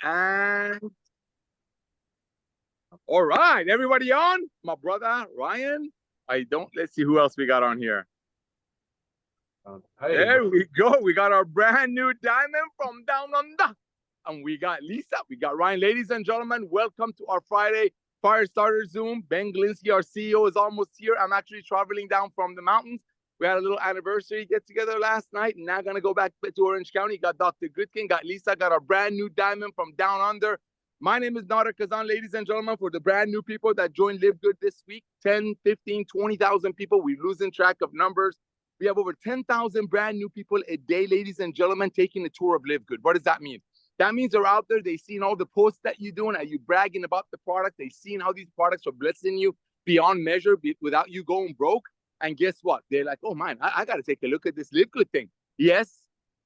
And all right, everybody on? My brother Ryan. Let's see who else we got on here. There we go. We got our brand new diamond from down under. And we got Lisa, we got Ryan. Ladies and gentlemen, welcome to our Friday Fire Starter Zoom. Ben Glinsky, our CEO, is almost here. I'm actually traveling down from the mountains. We had a little anniversary get together last night. Now gonna go back to Orange County. Got Dr. Goodkin, got Lisa, got our brand new diamond from down under. My name is Nader Kazan, ladies and gentlemen. For the brand new people that joined LiveGood this week, 10, 15, 20,000 people. We're losing track of numbers. We have over 10,000 brand new people a day, ladies and gentlemen, taking a tour of LiveGood. What does that mean? That means they're out there. They've seen all the posts that you're doing. Are you bragging about the product? They've seen how these products are blessing you beyond measure without you going broke. And guess what? They're like, oh, man, I got to take a look at this LiveGood thing. Yes.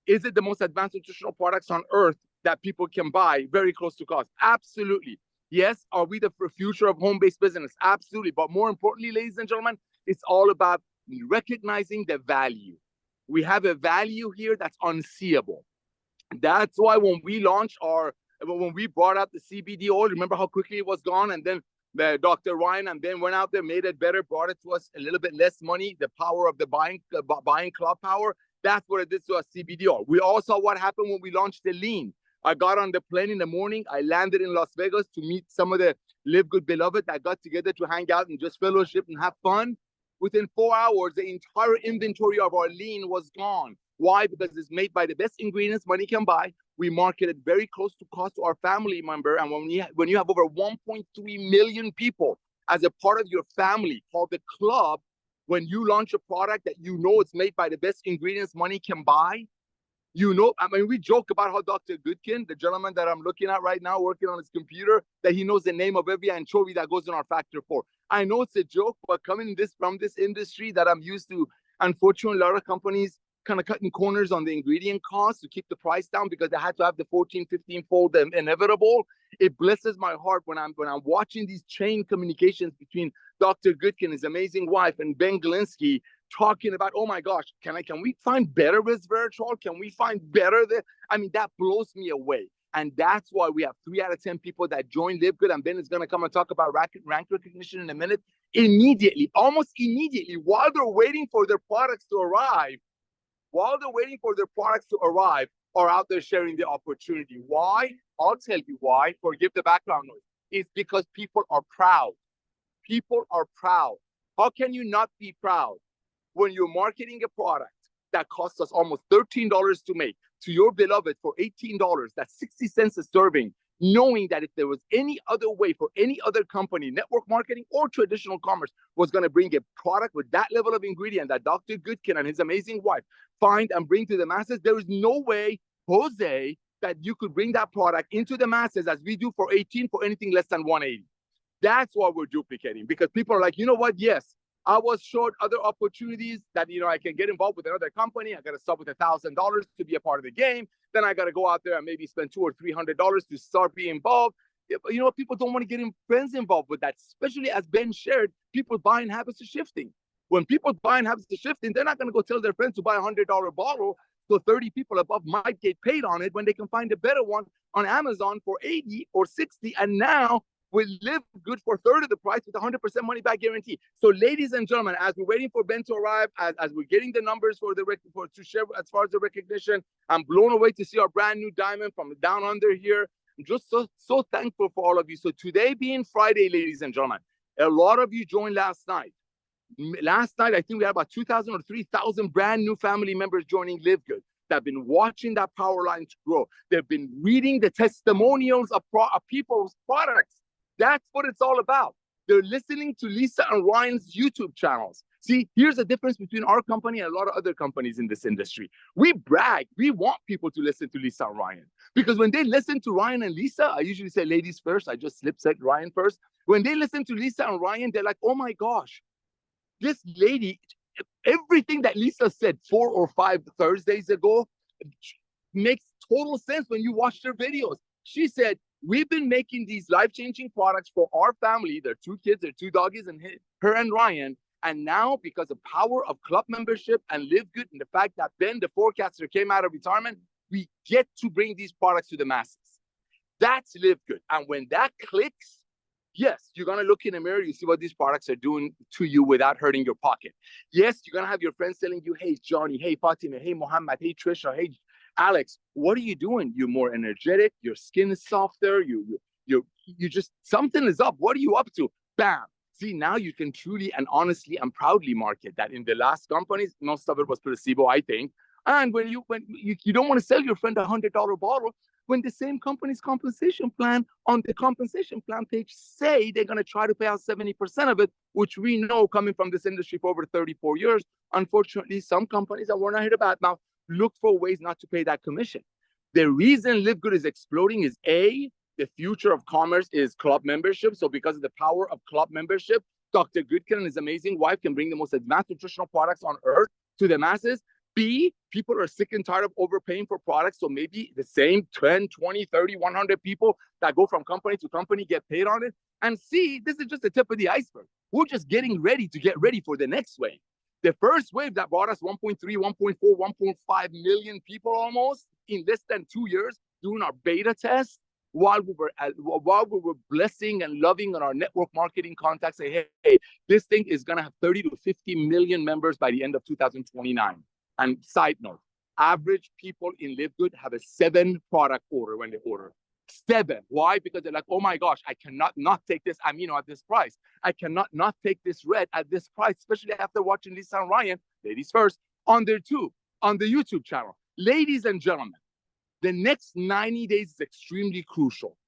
Is it the most advanced nutritional products on earth that people can buy very close to cost? Absolutely. Yes. Are we the future of home-based business? Absolutely. But more importantly, ladies and gentlemen, it's all about recognizing the value. We have a value here that's unseeable. That's why when we brought out the CBD oil, remember how quickly it was gone? And then Dr. Ryan and Ben went out there, made it better, brought it to us a little bit less money, the power of the buying club power. That's what it did to us, CBD oil. We all saw what happened when we launched the lean. I got on the plane in the morning. I landed in Las Vegas to meet some of the LiveGood beloved that got together to hang out and just fellowship and have fun. Within 4 hours, the entire inventory of our lean was gone. Why? Because it's made by the best ingredients money can buy. We market it very close to cost to our family member. And when you have over 1.3 million people as a part of your family called the club, when you launch a product that you know it's made by the best ingredients money can buy, we joke about how Dr. Goodkin, the gentleman that I'm looking at right now, working on his computer, that he knows the name of every anchovy that goes in our Factor 4. I know it's a joke, but coming from this industry that I'm used to, unfortunately, a lot of companies kind of cutting corners on the ingredient costs to keep the price down because they had to have the 14, 15-fold inevitable. It blesses my heart when I'm watching these chain communications between Dr. Goodkin, his amazing wife, and Ben Glinsky, talking about, oh my gosh, can we find better resveratrol? Can we find better there? I mean, that blows me away. And that's why we have 3 out of 10 people that join LiveGood. And Ben is going to come and talk about rank recognition in a minute. Immediately, almost immediately, while they're waiting for their products to arrive, are out there sharing the opportunity. Why? I'll tell you why. Forgive the background noise. It's because people are proud. People are proud. How can you not be proud when you're marketing a product that costs us almost $13 to make to your beloved for $18? That's 60 cents a serving, knowing that if there was any other way for any other company, network marketing or traditional commerce, was going to bring a product with that level of ingredient that Dr. Goodkin and his amazing wife find and bring to the masses, there is no way, Jose, that you could bring that product into the masses as we do for 18 for anything less than 180. That's what we're duplicating, because people are like, you know what? Yes, I was showed other opportunities that, I can get involved with another company. I got to start with $1,000 to be a part of the game. Then I got to go out there and maybe spend $200 or $300 to start being involved. People don't want to get friends involved with that, especially as Ben shared, people's buying habits are shifting. When people's buying habits are shifting, they're not going to go tell their friends to buy a $100 bottle so 30 people above might get paid on it when they can find a better one on Amazon for 80 or 60. And now we LiveGood for a third of the price with 100% money back guarantee. So, ladies and gentlemen, as we're waiting for Ben to arrive, as we're getting the numbers to share as far as the recognition, I'm blown away to see our brand new diamond from down under here. I'm just so thankful for all of you. So today being Friday, ladies and gentlemen, a lot of you joined last night. Last night, I think we had about 2,000 or 3,000 brand new family members joining LiveGood that have been watching that power line to grow. They've been reading the testimonials of people's products. That's what it's all about. They're listening to Lisa and Ryan's YouTube channels. See, here's the difference between our company and a lot of other companies in this industry. We brag. We want people to listen to Lisa and Ryan. Because when they listen to Ryan and Lisa, I usually say ladies first. I just said Ryan first. When they listen to Lisa and Ryan, they're like, oh my gosh, this lady, everything that Lisa said 4 or 5 Thursdays ago makes total sense when you watch their videos. She said, we've been making these life-changing products for our family. Their 2 kids, their 2 doggies, and her and Ryan. And now, because of power of club membership and LiveGood and the fact that Ben, the forecaster, came out of retirement, we get to bring these products to the masses. That's LiveGood. And when that clicks, yes, you're going to look in the mirror, you see what these products are doing to you without hurting your pocket. Yes, you're going to have your friends telling you, hey, Johnny, hey, Fatima, hey, Mohammed, hey, Trisha, hey, Alex, what are you doing? You're more energetic, your skin is softer, you just, something is up. What are you up to? Bam. See, now you can truly and honestly and proudly market that. In the last companies, most of it was placebo, I think. And when you don't want to sell your friend $100 bottle, when the same company's compensation plan on the compensation plan page say they're going to try to pay out 70% of it, which we know coming from this industry for over 34 years, unfortunately, some companies, that we're not here to badmouth, look for ways not to pay that commission. The reason LiveGood is exploding is A, the future of commerce is club membership. So because of the power of club membership, Dr. Goodkin and his amazing wife can bring the most advanced nutritional products on earth to the masses. B, people are sick and tired of overpaying for products. So maybe the same 10, 20, 30, 100 people that go from company to company get paid on it. And C, this is just the tip of the iceberg. We're just getting ready to get ready for the next wave. The first wave that brought us 1.3, 1.4, 1.5 million people almost in less than 2 years doing our beta test, while we were blessing and loving on our network marketing contacts, say, hey, this thing is going to have 30 to 50 million members by the end of 2029. And side note, average people in LiveGood have a 7 product order when they order. 7. Why? Because they're like, oh my gosh, I cannot not take this amino at this price. I cannot not take this red at this price, especially after watching Lisa and Ryan, ladies first, on the YouTube channel. Ladies and gentlemen, the next 90 days is extremely crucial.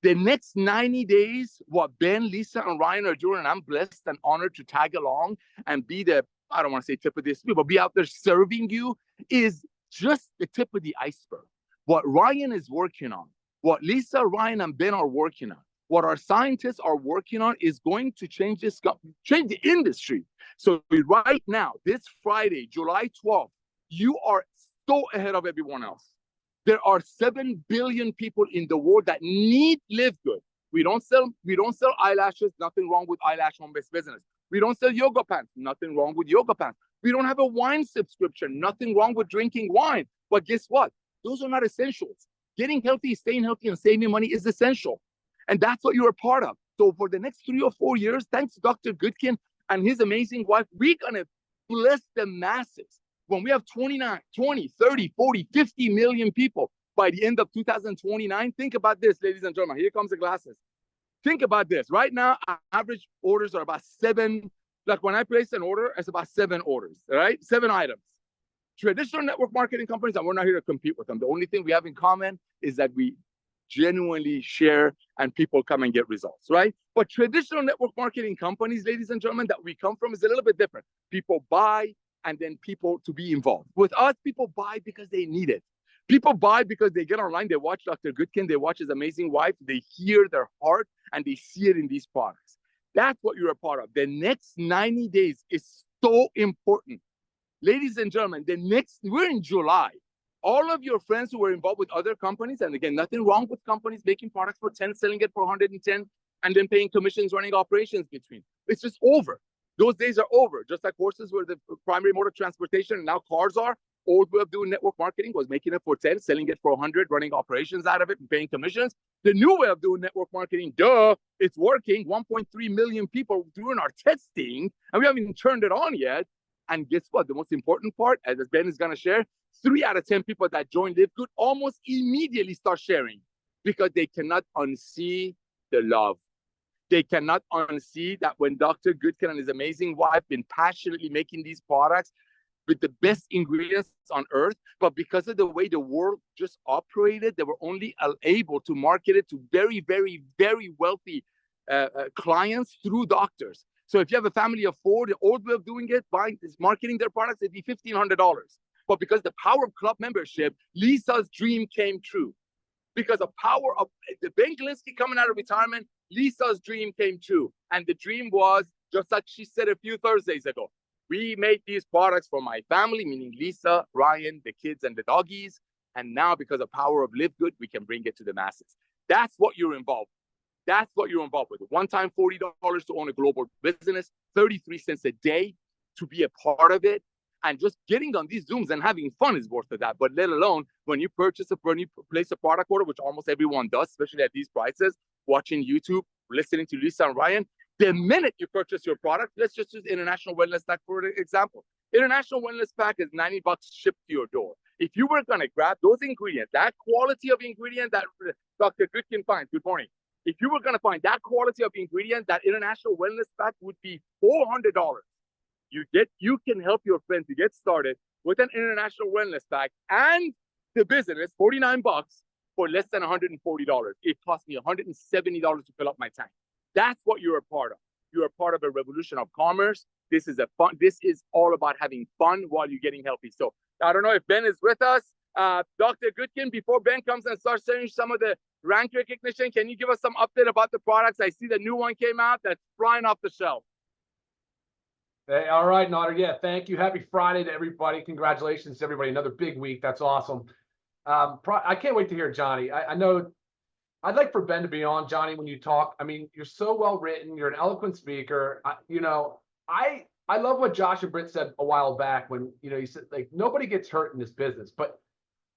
The next 90 days, what Ben, Lisa, and Ryan are doing, and I'm blessed and honored to tag along and be the, I don't want to say tip of the spear, but be out there serving you, is just the tip of the iceberg. What Ryan is working on, what Lisa, Ryan, and Ben are working on, what our scientists are working on is going to change the industry. So right now, this Friday, July 12th, you are so ahead of everyone else. There are 7 billion people in the world that need LiveGood. We don't sell eyelashes, nothing wrong with eyelash home-based business. We don't sell yoga pants, nothing wrong with yoga pants. We don't have a wine subscription, nothing wrong with drinking wine. But guess what? Those are not essentials. Getting healthy, staying healthy, and saving money is essential. And that's what you're a part of. So for the next 3 or 4 years, thanks to Dr. Goodkin and his amazing wife, we're going to bless the masses. When we have 29, 20, 30, 40, 50 million people by the end of 2029, think about this, ladies and gentlemen. Here comes the glasses. Think about this. Right now, average orders are about 7. Like when I place an order, it's about 7 orders, all right? 7 items. Traditional network marketing companies, and we're not here to compete with them. The only thing we have in common is that we genuinely share and people come and get results, right? But traditional network marketing companies, ladies and gentlemen, that we come from is a little bit different. People buy, and then people to be involved. With us, people buy because they need it. People buy because they get online, they watch Dr. Goodkin, they watch his amazing wife, they hear their heart, and they see it in these products. That's what you're a part of. The next 90 days is so important. Ladies and gentlemen, we're in July. All of your friends who were involved with other companies, and again, nothing wrong with companies making products for 10, selling it for 110, and then paying commissions, running operations between. It's just over. Those days are over. Just like horses were the primary mode of transportation, and now cars are. Old way of doing network marketing was making it for 10, selling it for 100, running operations out of it, and paying commissions. The new way of doing network marketing, it's working. 1.3 million people doing our testing, and we haven't even turned it on yet. And guess what? The most important part, as Ben is going to share, 3 out of 10 people that join LiveGood almost immediately start sharing because they cannot unsee the love. They cannot unsee that when Dr. Goodkin and his amazing wife been passionately making these products with the best ingredients on earth, but because of the way the world just operated, they were only able to market it to very, very, very wealthy clients through doctors. So if you have a family of 4, the old way of doing it, marketing their products, it'd be $1,500. But because the power of club membership, Lisa's dream came true. Because the power of the Ben Glinsky coming out of retirement, Lisa's dream came true. And the dream was, just like she said a few Thursdays ago, we made these products for my family, meaning Lisa, Ryan, the kids, and the doggies. And now, because of the power of LiveGood, we can bring it to the masses. That's what you're involved with. That's what you're involved with. One-time $40 to own a global business, 33 cents a day to be a part of it. And just getting on these Zooms and having fun is worth that. But let alone when you place a product order, which almost everyone does, especially at these prices, watching YouTube, listening to Lisa and Ryan, the minute you purchase your product, let's just use International Wellness Pack for example. International Wellness Pack is $90 shipped to your door. If you were going to grab those ingredients, that quality of ingredient that Dr. Good can find, good morning. If you were going to find that quality of ingredient, that International Wellness Pack would be $400. You can help your friend to get started with an International Wellness Pack and the business, $49 for less than $140. It cost me $170 to fill up my tank. That's what you're a part of. You're a part of a revolution of commerce. This is all about having fun while you're getting healthy. So I don't know if Ben is with us. Dr. Goodkin, before Ben comes and starts sharing some of the rank recognition, can you give us some update about the products? I see the new one came out that's flying off the shelf. Hey, all right, Nader. Yeah, thank you. Happy Friday to everybody. Congratulations to everybody. Another big week. That's awesome. I can't wait to hear Johnny. I know I'd like for Ben to be on, Johnny, when you talk. I mean, you're so well written. You're an eloquent speaker. I love what Josh and Britt said a while back when, you said, like, nobody gets hurt in this business. But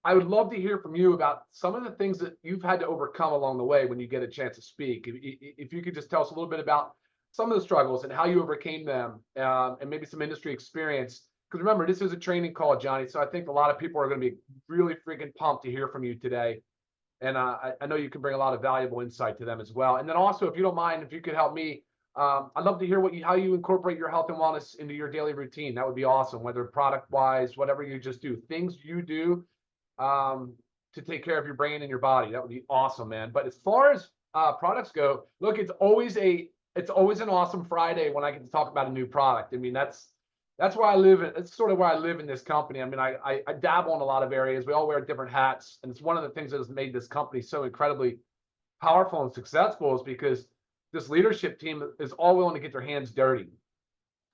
I would love to hear from you about some of the things that you've had to overcome along the way when you get a chance to speak. If you could just tell us a little bit about some of the struggles and how you overcame them, and maybe some industry experience. Because remember, this is a training call, Johnny. So I think a lot of people are going to be really freaking pumped to hear from you today. And I know you can bring a lot of valuable insight to them as well. And then also, if you don't mind, if you could help me, I'd love to hear how you incorporate your health and wellness into your daily routine. That would be awesome, whether product-wise, whatever you just do, things you do to take care of your brain and your body. That would be awesome, man. But as far as products go, look, it's always an awesome Friday when I get to talk about a new product. I mean, that's where I live. It's sort of where I live in this company. I mean, I dabble in a lot of areas. We all wear different hats. And it's one of the things that has made this company so incredibly powerful and successful is because this leadership team is all willing to get their hands dirty.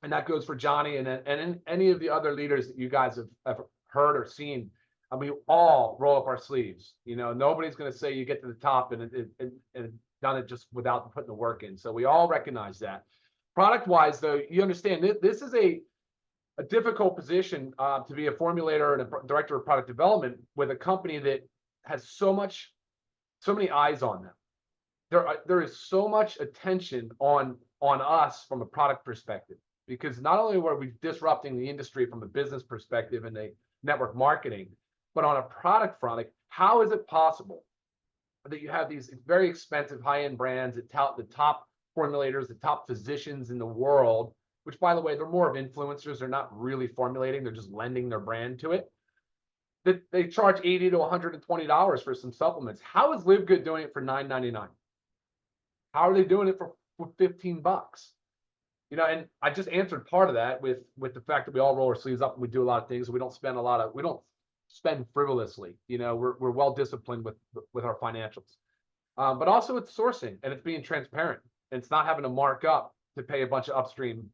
And that goes for Johnny and any of the other leaders that you guys have heard or seen. I mean, we all roll up our sleeves. Nobody's going to say you get to the top and done it just without putting the work in. So we all recognize that. Product-wise, though, you understand this is a difficult position to be a formulator and a director of product development with a company that has so many eyes on them. There is so much attention on us from a product perspective, because not only were we disrupting the industry from a business perspective and a network marketing, but on a product front, like, how is it possible that you have these very expensive high-end brands that tout the top formulators, the top physicians in the world, which, by the way, they're more of influencers. They're not really formulating. They're just lending their brand to it. That they charge $80 to $120 for some supplements. How is LiveGood doing it for $9.99? How are they doing it for $15? And I just answered part of that with the fact that we all roll our sleeves up and we do a lot of things. We don't spend frivolously. We're well disciplined with our financials, but also it's sourcing and it's being transparent and it's not having to mark up to pay a bunch of upstream,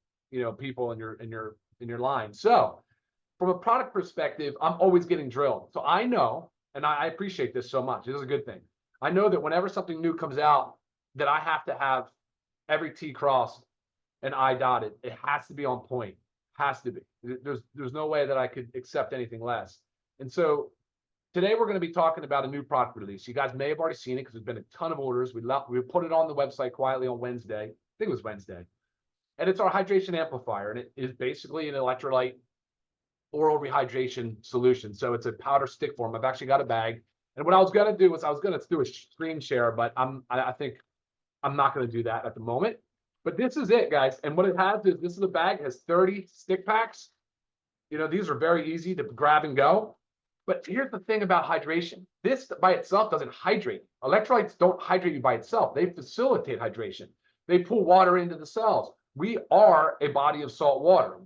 people in your line. So from a product perspective, I'm always getting drilled. So I know, and I appreciate this so much. This is a good thing. I know that whenever something new comes out, that I have to have every T crossed and I dotted. It has to be on point. Has to be. There's no way that I could accept anything less. And so today we're going to be talking about a new product release. You guys may have already seen it because there's been a ton of orders. We put it on the website quietly on Wednesday. I think it was Wednesday. And it's our hydration amplifier. And it is basically an electrolyte oral rehydration solution. So it's a powder stick form. I've actually got a bag. And what I was going to do was I was going to do a screen share, but I think I'm not going to do that at the moment. But this is it, guys. And what it has is, this is a bag. It has 30 stick packs. These are very easy to grab and go. But here's the thing about hydration. This by itself doesn't hydrate. Electrolytes don't hydrate you by itself. They facilitate hydration. They pull water into the cells. We are a body of salt water.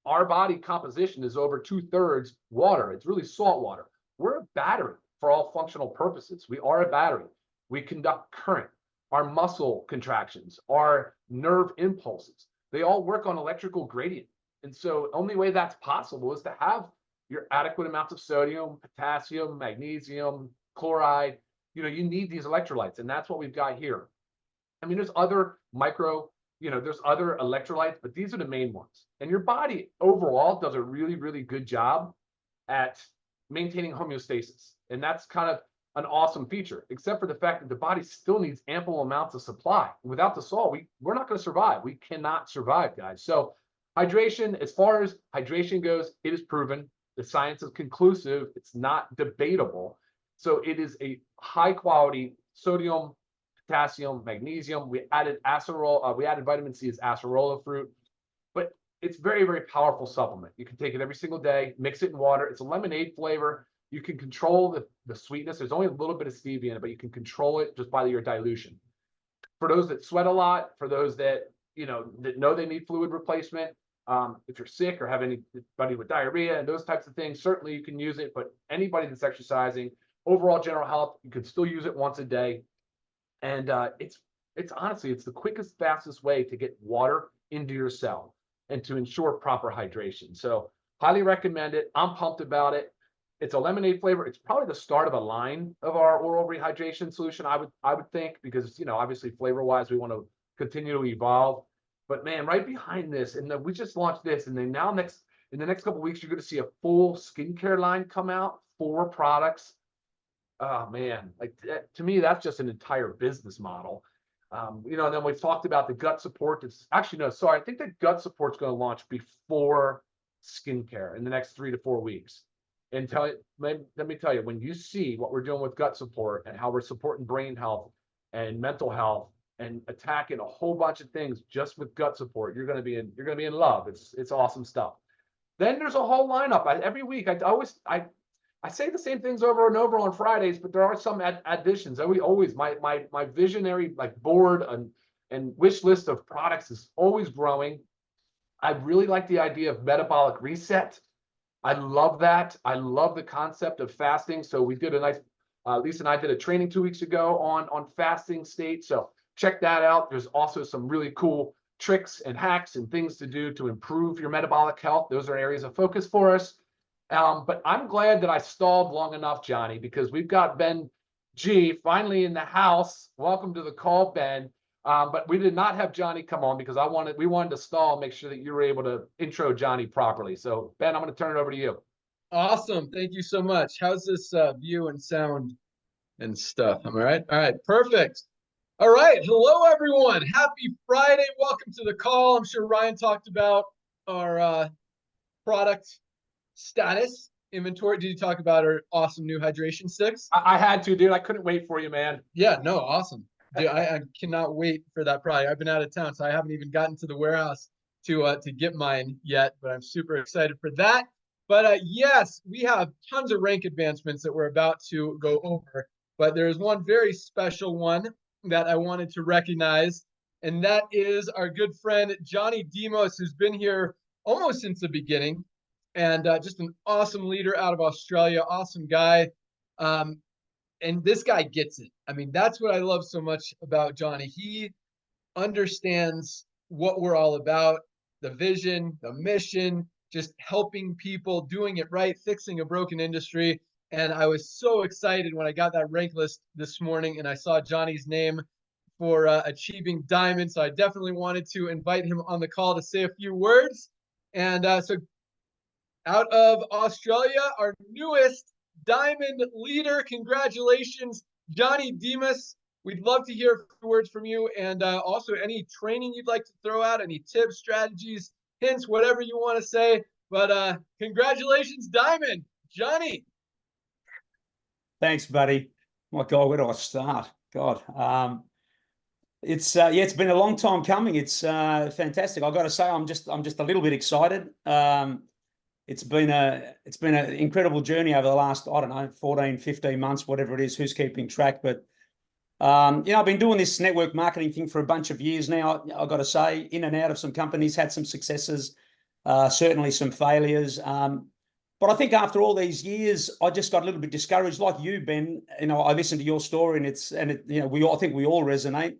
Our body composition is over 2/3 water. It's really salt water. We're a battery for all functional purposes. We are a battery. We conduct current. Our muscle contractions, our nerve impulses, they all work on electrical gradient. And so the only way that's possible is to have your adequate amounts of sodium, potassium, magnesium, chloride. You need these electrolytes, and that's what we've got here. I mean, there's other micro there's other electrolytes, but these are the main ones. And your body overall does a really, really good job at maintaining homeostasis. And that's kind of an awesome feature, except for the fact that the body still needs ample amounts of supply. Without the salt, we're not going to survive. We cannot survive, guys. So hydration, as far as hydration goes, it is proven. The science is conclusive. It's not debatable. So it is a high quality sodium, potassium, magnesium. We added vitamin C as acerola fruit, but it's very, very powerful supplement. You can take it every single day, mix it in water. It's a lemonade flavor. You can control the sweetness. There's only a little bit of stevia in it, but you can control it just by your dilution. For those that sweat a lot, for those that know they need fluid replacement, if you're sick or have anybody with diarrhea and those types of things, certainly you can use it. But anybody that's exercising, overall general health, you could still use it once a day. And it's honestly, it's the quickest, fastest way to get water into your cell and to ensure proper hydration. So highly recommend it. I'm pumped about it. It's a lemonade flavor. It's probably the start of a line of our oral rehydration solution, I would think, because obviously flavor wise, we want to continue to evolve. But man, right behind this, and we just launched this, and then now in the next couple of weeks, you're going to see a full skincare line come out, 4 products. Oh man, like to me, that's just an entire business model. And then we've talked about the gut support. It's actually, no, sorry, I think the gut support's going to launch before skincare in the next 3 to 4 weeks. And let me tell you, when you see what we're doing with gut support and how we're supporting brain health and mental health and attacking a whole bunch of things just with gut support, you're going to be in love. It's awesome stuff. Then there's a whole lineup. Every week, I say the same things over and over on Fridays, but there are some additions. My visionary board and wish list of products is always growing. I really like the idea of metabolic reset. I love that. I love the concept of fasting. So we did a nice, Lisa and I did a training 2 weeks ago on fasting state. So check that out. There's also some really cool tricks and hacks and things to do to improve your metabolic health. Those are areas of focus for us. But I'm glad that I stalled long enough, Johnny, because we've got Ben G finally in the house. Welcome to the call, Ben. But we did not have Johnny come on because we wanted to stall and make sure that you were able to intro Johnny properly. So Ben, I'm going to turn it over to you. Awesome. Thank you so much. How's this view and sound and stuff? Am I right? All right. Perfect. All right. Hello, everyone. Happy Friday. Welcome to the call. I'm sure Ryan talked about our product status inventory. Did you talk about our awesome new hydration sticks? I had to, dude. I couldn't wait for you, man. Yeah, no, awesome. Dude, I cannot wait for that product. I've been out of town, so I haven't even gotten to the warehouse to get mine yet, but I'm super excited for that. But yes, we have tons of rank advancements that we're about to go over, but there's one very special one that I wanted to recognize, and that is our good friend Johnny Demos, who's been here almost since the beginning, and just an awesome leader out of Australia, awesome guy. And this guy gets it. I mean, that's what I love so much about Johnny. He understands what we're all about, the vision, the mission, just helping people, doing it right, fixing a broken industry. And I was so excited when I got that rank list this morning and I saw Johnny's name for achieving diamond. So I definitely wanted to invite him on the call to say a few words. And so out of Australia, our newest diamond leader. Congratulations, Johnny Demos. We'd love to hear words from you, and also any training you'd like to throw out, any tips, strategies, hints, whatever you want to say. But congratulations, Diamond. Johnny. Thanks, buddy. My God, where do I start? God, it's been a long time coming. It's fantastic. I've got to say, I'm just a little bit excited. It's been an incredible journey over the last, 14, 15 months, whatever it is, who's keeping track. But, I've been doing this network marketing thing for a bunch of years now. I've got to say, in and out of some companies, had some successes, certainly some failures. But I think after all these years, I just got a little bit discouraged, like you, Ben. I listened to your story and I think we all resonate.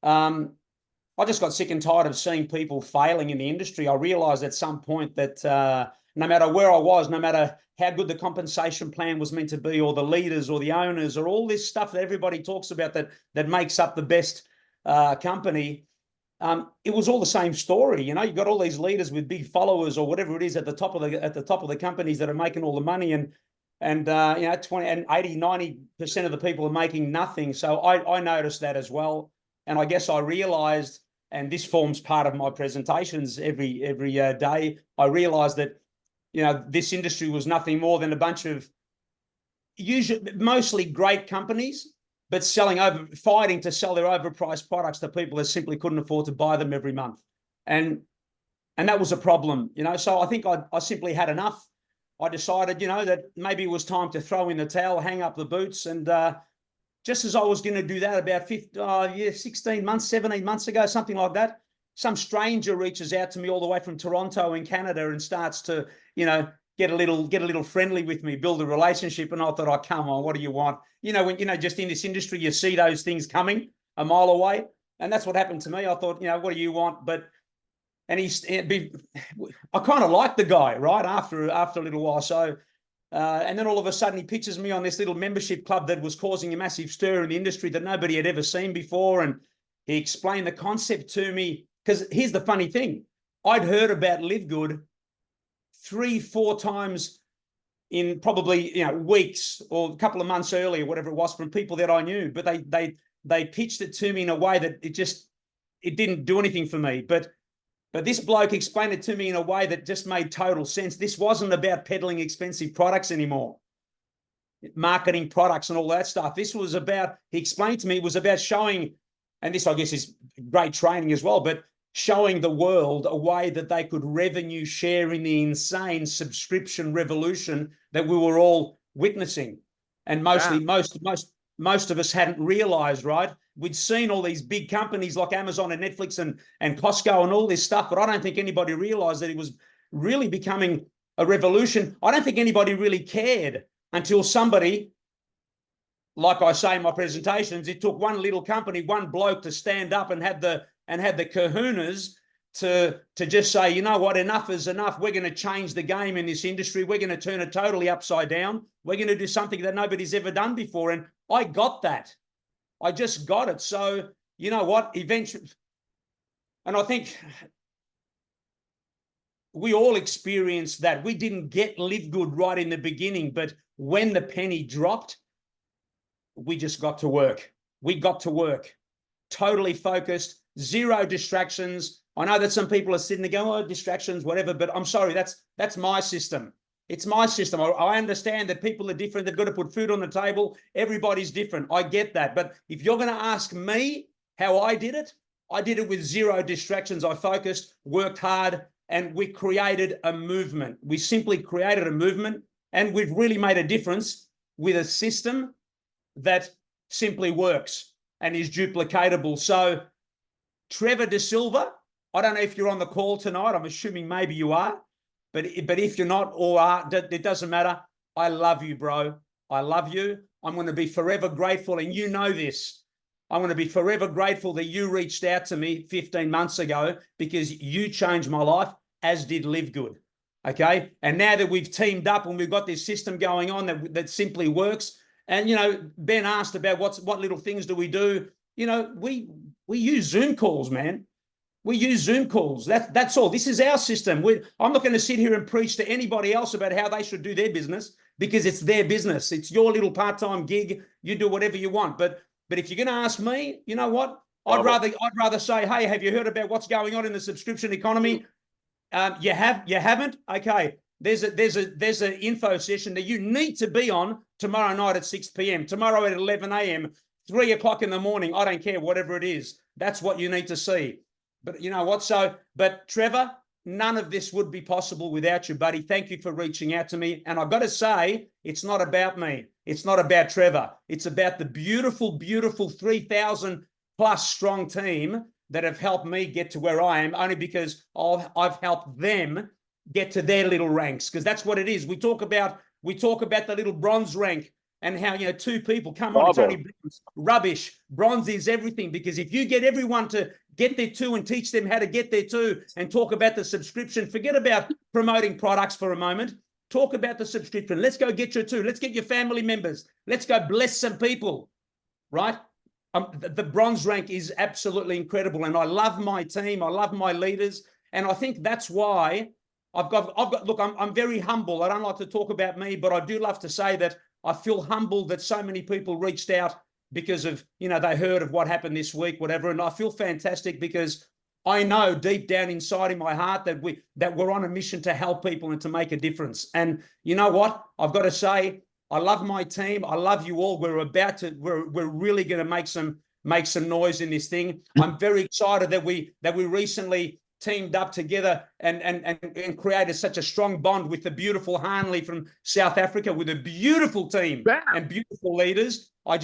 I just got sick and tired of seeing people failing in the industry. I realized at some point that, no matter where I was, no matter how good the compensation plan was meant to be, or the leaders or the owners or all this stuff that everybody talks about that makes up the best company, it was all the same story. You know, you've got all these leaders with big followers or whatever it is at the top of the companies that are making all the money, and you know, 20 and 80, 90% of the people are making nothing. So I noticed that as well. And I guess I realized, and this forms part of my presentations every day, I realized that, you know, this industry was nothing more than a bunch of mostly great companies, but fighting to sell their overpriced products to people that simply couldn't afford to buy them every month. And that was a problem, you know. So I think I simply had enough. I decided, you know, that maybe it was time to throw in the towel, hang up the boots. And just as I was going to do that about 16 months, 17 months ago, something like that, some stranger reaches out to me all the way from Toronto in Canada and starts to, you know, get a little friendly with me, build a relationship. And I thought, oh, come on, what do you want? You know, when, you know, just in this industry, you see those things coming a mile away. And that's what happened to me. I thought, you know, what do you want? And I kind of liked the guy, right? After a little while. So, and then all of a sudden he pitches me on this little membership club that was causing a massive stir in the industry that nobody had ever seen before. And he explained the concept to me, because here's the funny thing. I'd heard about LiveGood 3-4 times in probably, you know, weeks or a couple of months earlier, whatever it was, from people that I knew. But they pitched it to me in a way that it didn't do anything for me. But this bloke explained it to me in a way that just made total sense. This wasn't about peddling expensive products anymore, marketing products and all that stuff. This was about, he explained to me, it was about showing, and this I guess is great training as well, but showing the world a way that they could revenue share in the insane subscription revolution that we were all witnessing. And mostly, most of us hadn't realized, right? We'd seen all these big companies like Amazon and Netflix and Costco and all this stuff, but I don't think anybody realized that it was really becoming a revolution. I don't think anybody really cared until somebody, like I say in my presentations, it took one little company, one bloke to stand up and had the kahunas to just say, you know what, enough is enough. We're going to change the game in this industry. We're going to turn it totally upside down. We're going to do something that nobody's ever done before. And I got that. I just got it. So, you know what, eventually, and I think we all experienced that. We didn't get LiveGood right in the beginning, but when the penny dropped, we just got to work. We got to work. Totally focused, zero distractions. I know that some people are sitting there going, oh, distractions, whatever, but I'm sorry, that's my system. It's my system. I understand that people are different. They've got to put food on the table. Everybody's different. I get that. But if you're going to ask me how I did it with zero distractions. I focused, worked hard, and we created a movement. We simply created a movement, and we've really made a difference with a system that simply works and is duplicatable. So Trevor De Silva, I don't know if you're on the call tonight. I'm assuming maybe you are. But if you're not or are, it doesn't matter. I love you, bro. I love you. I'm going to be forever grateful, and you know this. I'm going to be forever grateful that you reached out to me 15 months ago, because you changed my life, as did LiveGood. Okay? And now that we've teamed up and we've got this system going on that simply works, and, you know, Ben asked about what little things do we do. You know, we use Zoom calls, man. We use Zoom calls. That's all. This is our system. I'm not going to sit here and preach to anybody else about how they should do their business, because it's their business. It's your little part-time gig. You do whatever you want. But if you're going to ask me, you know what? I'd rather say, hey, have you heard about what's going on in the subscription economy? You haven't? Okay. There's an info session that you need to be on tomorrow night at 6 p.m., tomorrow at 11 a.m., 3 o'clock in the morning. I don't care, whatever it is. That's what you need to see. But you know what? But Trevor, none of this would be possible without you, buddy. Thank you for reaching out to me. And I've got to say, it's not about me. It's not about Trevor. It's about the beautiful, beautiful 3,000 plus strong team that have helped me get to where I am, only because I've helped them get to their little ranks. Because that's what it is. We talk about the little bronze rank, and how, you know, 2 people, come on, it's only bronze. Rubbish. Bronze is everything, because if you get everyone to get there too and teach them how to get there too, and talk about the subscription, forget about promoting products for a moment. Talk about the subscription. Let's go get your 2. Let's get your family members. Let's go bless some people, right? the bronze rank is absolutely incredible, and I love my team. I love my leaders, and I think that's why I've got. Look, I'm very humble. I don't like to talk about me, but I do love to say that I feel humbled that so many people reached out because of, they heard of what happened this week, whatever, and I feel fantastic because I know deep down inside in my heart that we're on a mission to help people and to make a difference. And you know what? I've got to say, I love my team. I love you all. We're really going to make some noise in this thing. I'm very excited that we recently teamed up together and created such a strong bond with the beautiful Hanley from South Africa, with a beautiful team and beautiful leaders. I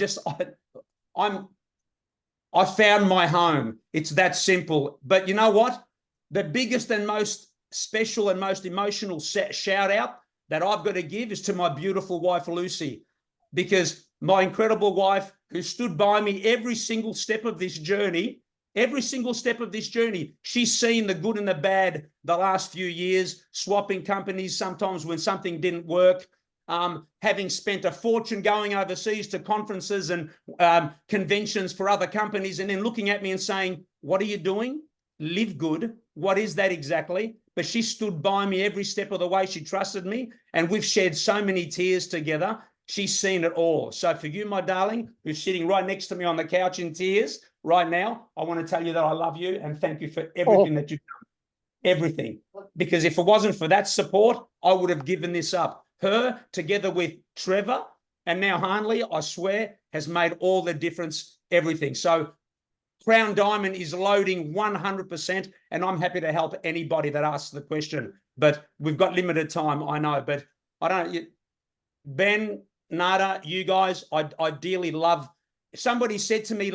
found my home. It's that simple. But you know what? The biggest and most special and most emotional shout out that I've got to give is to my beautiful wife, Lucy, because my incredible wife, who stood by me every single step of this journey, she's seen the good and the bad the last few years, swapping companies sometimes when something didn't work, having spent a fortune going overseas to conferences and conventions for other companies, and then looking at me and saying, "What are you doing? LiveGood. What is that exactly?" But she stood by me every step of the way. She trusted me, and we've shared so many tears together. She's seen it all. So for you, my darling, who's sitting right next to me on the couch in tears right now, I want to tell you that I love you and thank you for everything that you've done. Everything. Because if it wasn't for that support, I would have given this up. Her, together with Trevor and now Hanley, I swear, has made all the difference, everything. So Crown Diamond is loading 100%, and I'm happy to help anybody that asks the question. But we've got limited time, I know. But I don't, Ben, Nada, you guys, I dearly love. Somebody said to me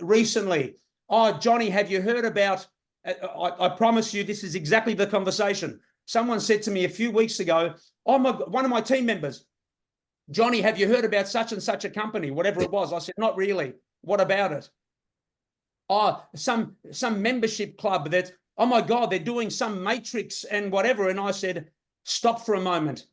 recently, "Oh, Johnny, have you heard about?" I promise you, this is exactly the conversation. Someone said to me a few weeks ago, "Oh my, one of my team members, Johnny, have you heard about such and such a company?" Whatever it was. I said, "Not really. What about it?" "Oh, some membership club that, oh my God, they're doing some matrix and whatever." And I said, stop for a moment.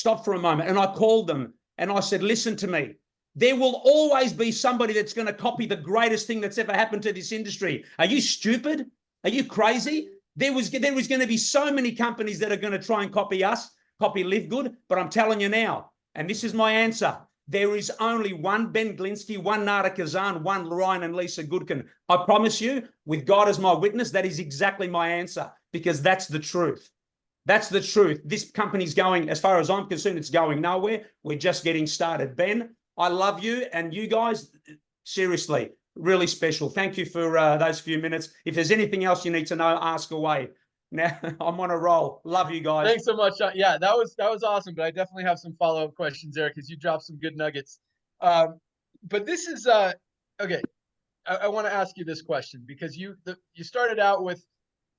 And I called them and I said, "Listen to me. There will always be somebody that's going to copy the greatest thing that's ever happened to this industry. Are you stupid? Are you crazy? There was going to be so many companies that are going to try and copy us, copy LiveGood. But I'm telling you now, and this is my answer, there is only one Ben Glinsky, one Nada Kazan, one Ryan and Lisa Goodkin. I promise you, with God as my witness, that is exactly my answer, because that's the truth. That's the truth. This company's going, as far as I'm concerned, it's going nowhere. We're just getting started. Ben, I love you, and you guys, seriously, really special. Thank you for those few minutes. If there's anything else you need to know, ask away. Now I'm on a roll. Love you guys. Thanks so much. Yeah, that was awesome. But I definitely have some follow-up questions there because you dropped some good nuggets. But this is okay. I want to ask you this question because you started out with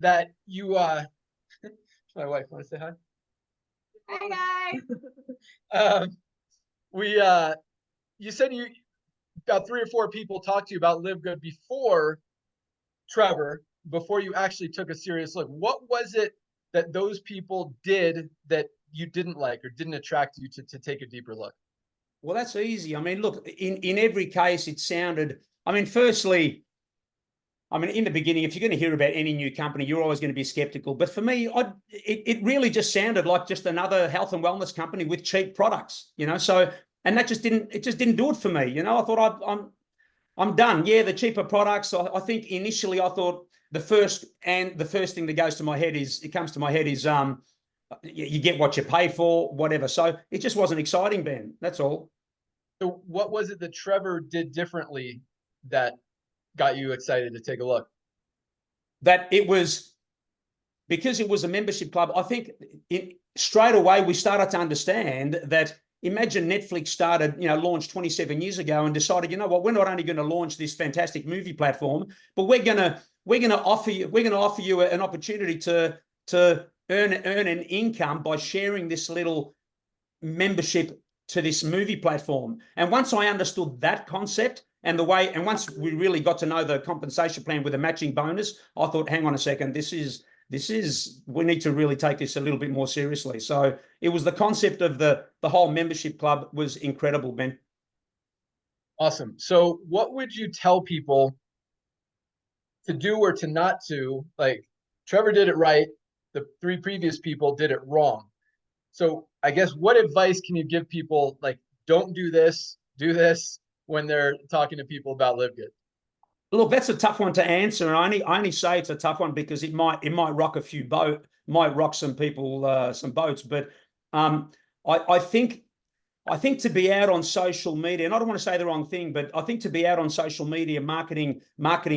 that you my wife want to say hi. Hi guys. You said you got 3 or 4 people talk to you about LiveGood before Trevor, before you actually took a serious look. What was it that those people did that you didn't like or didn't attract you to take a deeper look? Well, that's easy. I mean, look, in every case, it sounded, I mean, firstly, I mean, in the beginning, if you're going to hear about any new company, you're always going to be skeptical. But for me, it really just sounded like just another health and wellness company with cheap products, So, and that just didn't do it for me. I thought I'm done. Yeah, the cheaper products. I think initially I thought the first thing that comes to my head is you get what you pay for, whatever. So it just wasn't exciting, Ben. That's all. So what was it that Trevor did differently that got you excited to take a look? That it was because it was a membership club. I think straight away we started to understand that. Imagine Netflix started, launched 27 years ago and decided, you know what, we're not only going to launch this fantastic movie platform, but we're going to offer you an opportunity to earn an income by sharing this little membership to this movie platform. And once I understood that concept and once we really got to know the compensation plan with a matching bonus, I thought, hang on a second, we need to really take this a little bit more seriously. So it was the concept of the whole membership club was incredible, Ben. Awesome. So what would you tell people to do or to not do? Like Trevor did it right. The 3 previous people did it wrong. So I guess what advice can you give people, like, don't do this, do this, when they're talking to people about LiveGood? Look, that's a tough one to answer, and I only say it's a tough one because it might rock a few might rock some people some boats. But I think to be out on social media, and I don't want to say the wrong thing, but I think to be out on social media marketing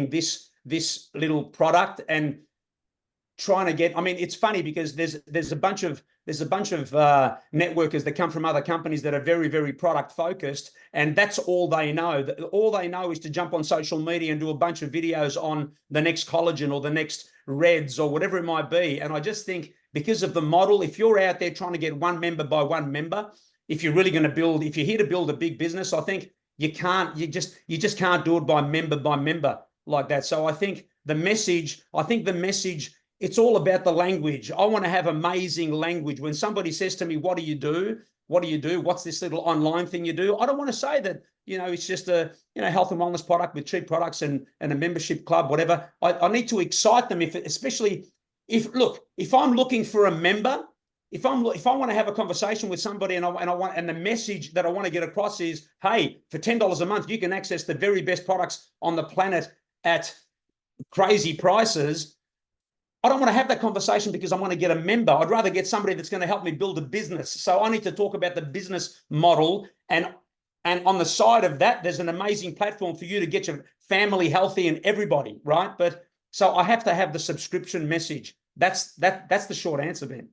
this little product and trying to get, I mean, it's funny because there's a bunch of networkers that come from other companies that are very, very product focused, and that's all they know. All they know is to jump on social media and do a bunch of videos on the next collagen or the next Reds or whatever it might be. And I just think because of the model, if you're out there trying to get one member by one member, if you're really going to build, if you're here to build a big business, I think you just can't do it by member like that. So I think the message, it's all about the language. I want to have amazing language. When somebody says to me, what do you do? What do you do? What's this little online thing you do? I don't want to say that, it's just a, health and wellness product with cheap products and a membership club, whatever. I need to excite them, especially if I'm looking for a member, if I want to have a conversation with somebody and the message that I want to get across is, hey, for $10 a month, you can access the very best products on the planet at crazy prices. I don't want to have that conversation because I want to get a member. I'd rather get somebody that's going to help me build a business. So I need to talk about the business model. And on the side of that, there's an amazing platform for you to get your family healthy and everybody, right? But so I have to have the subscription message. That's the short answer, Ben.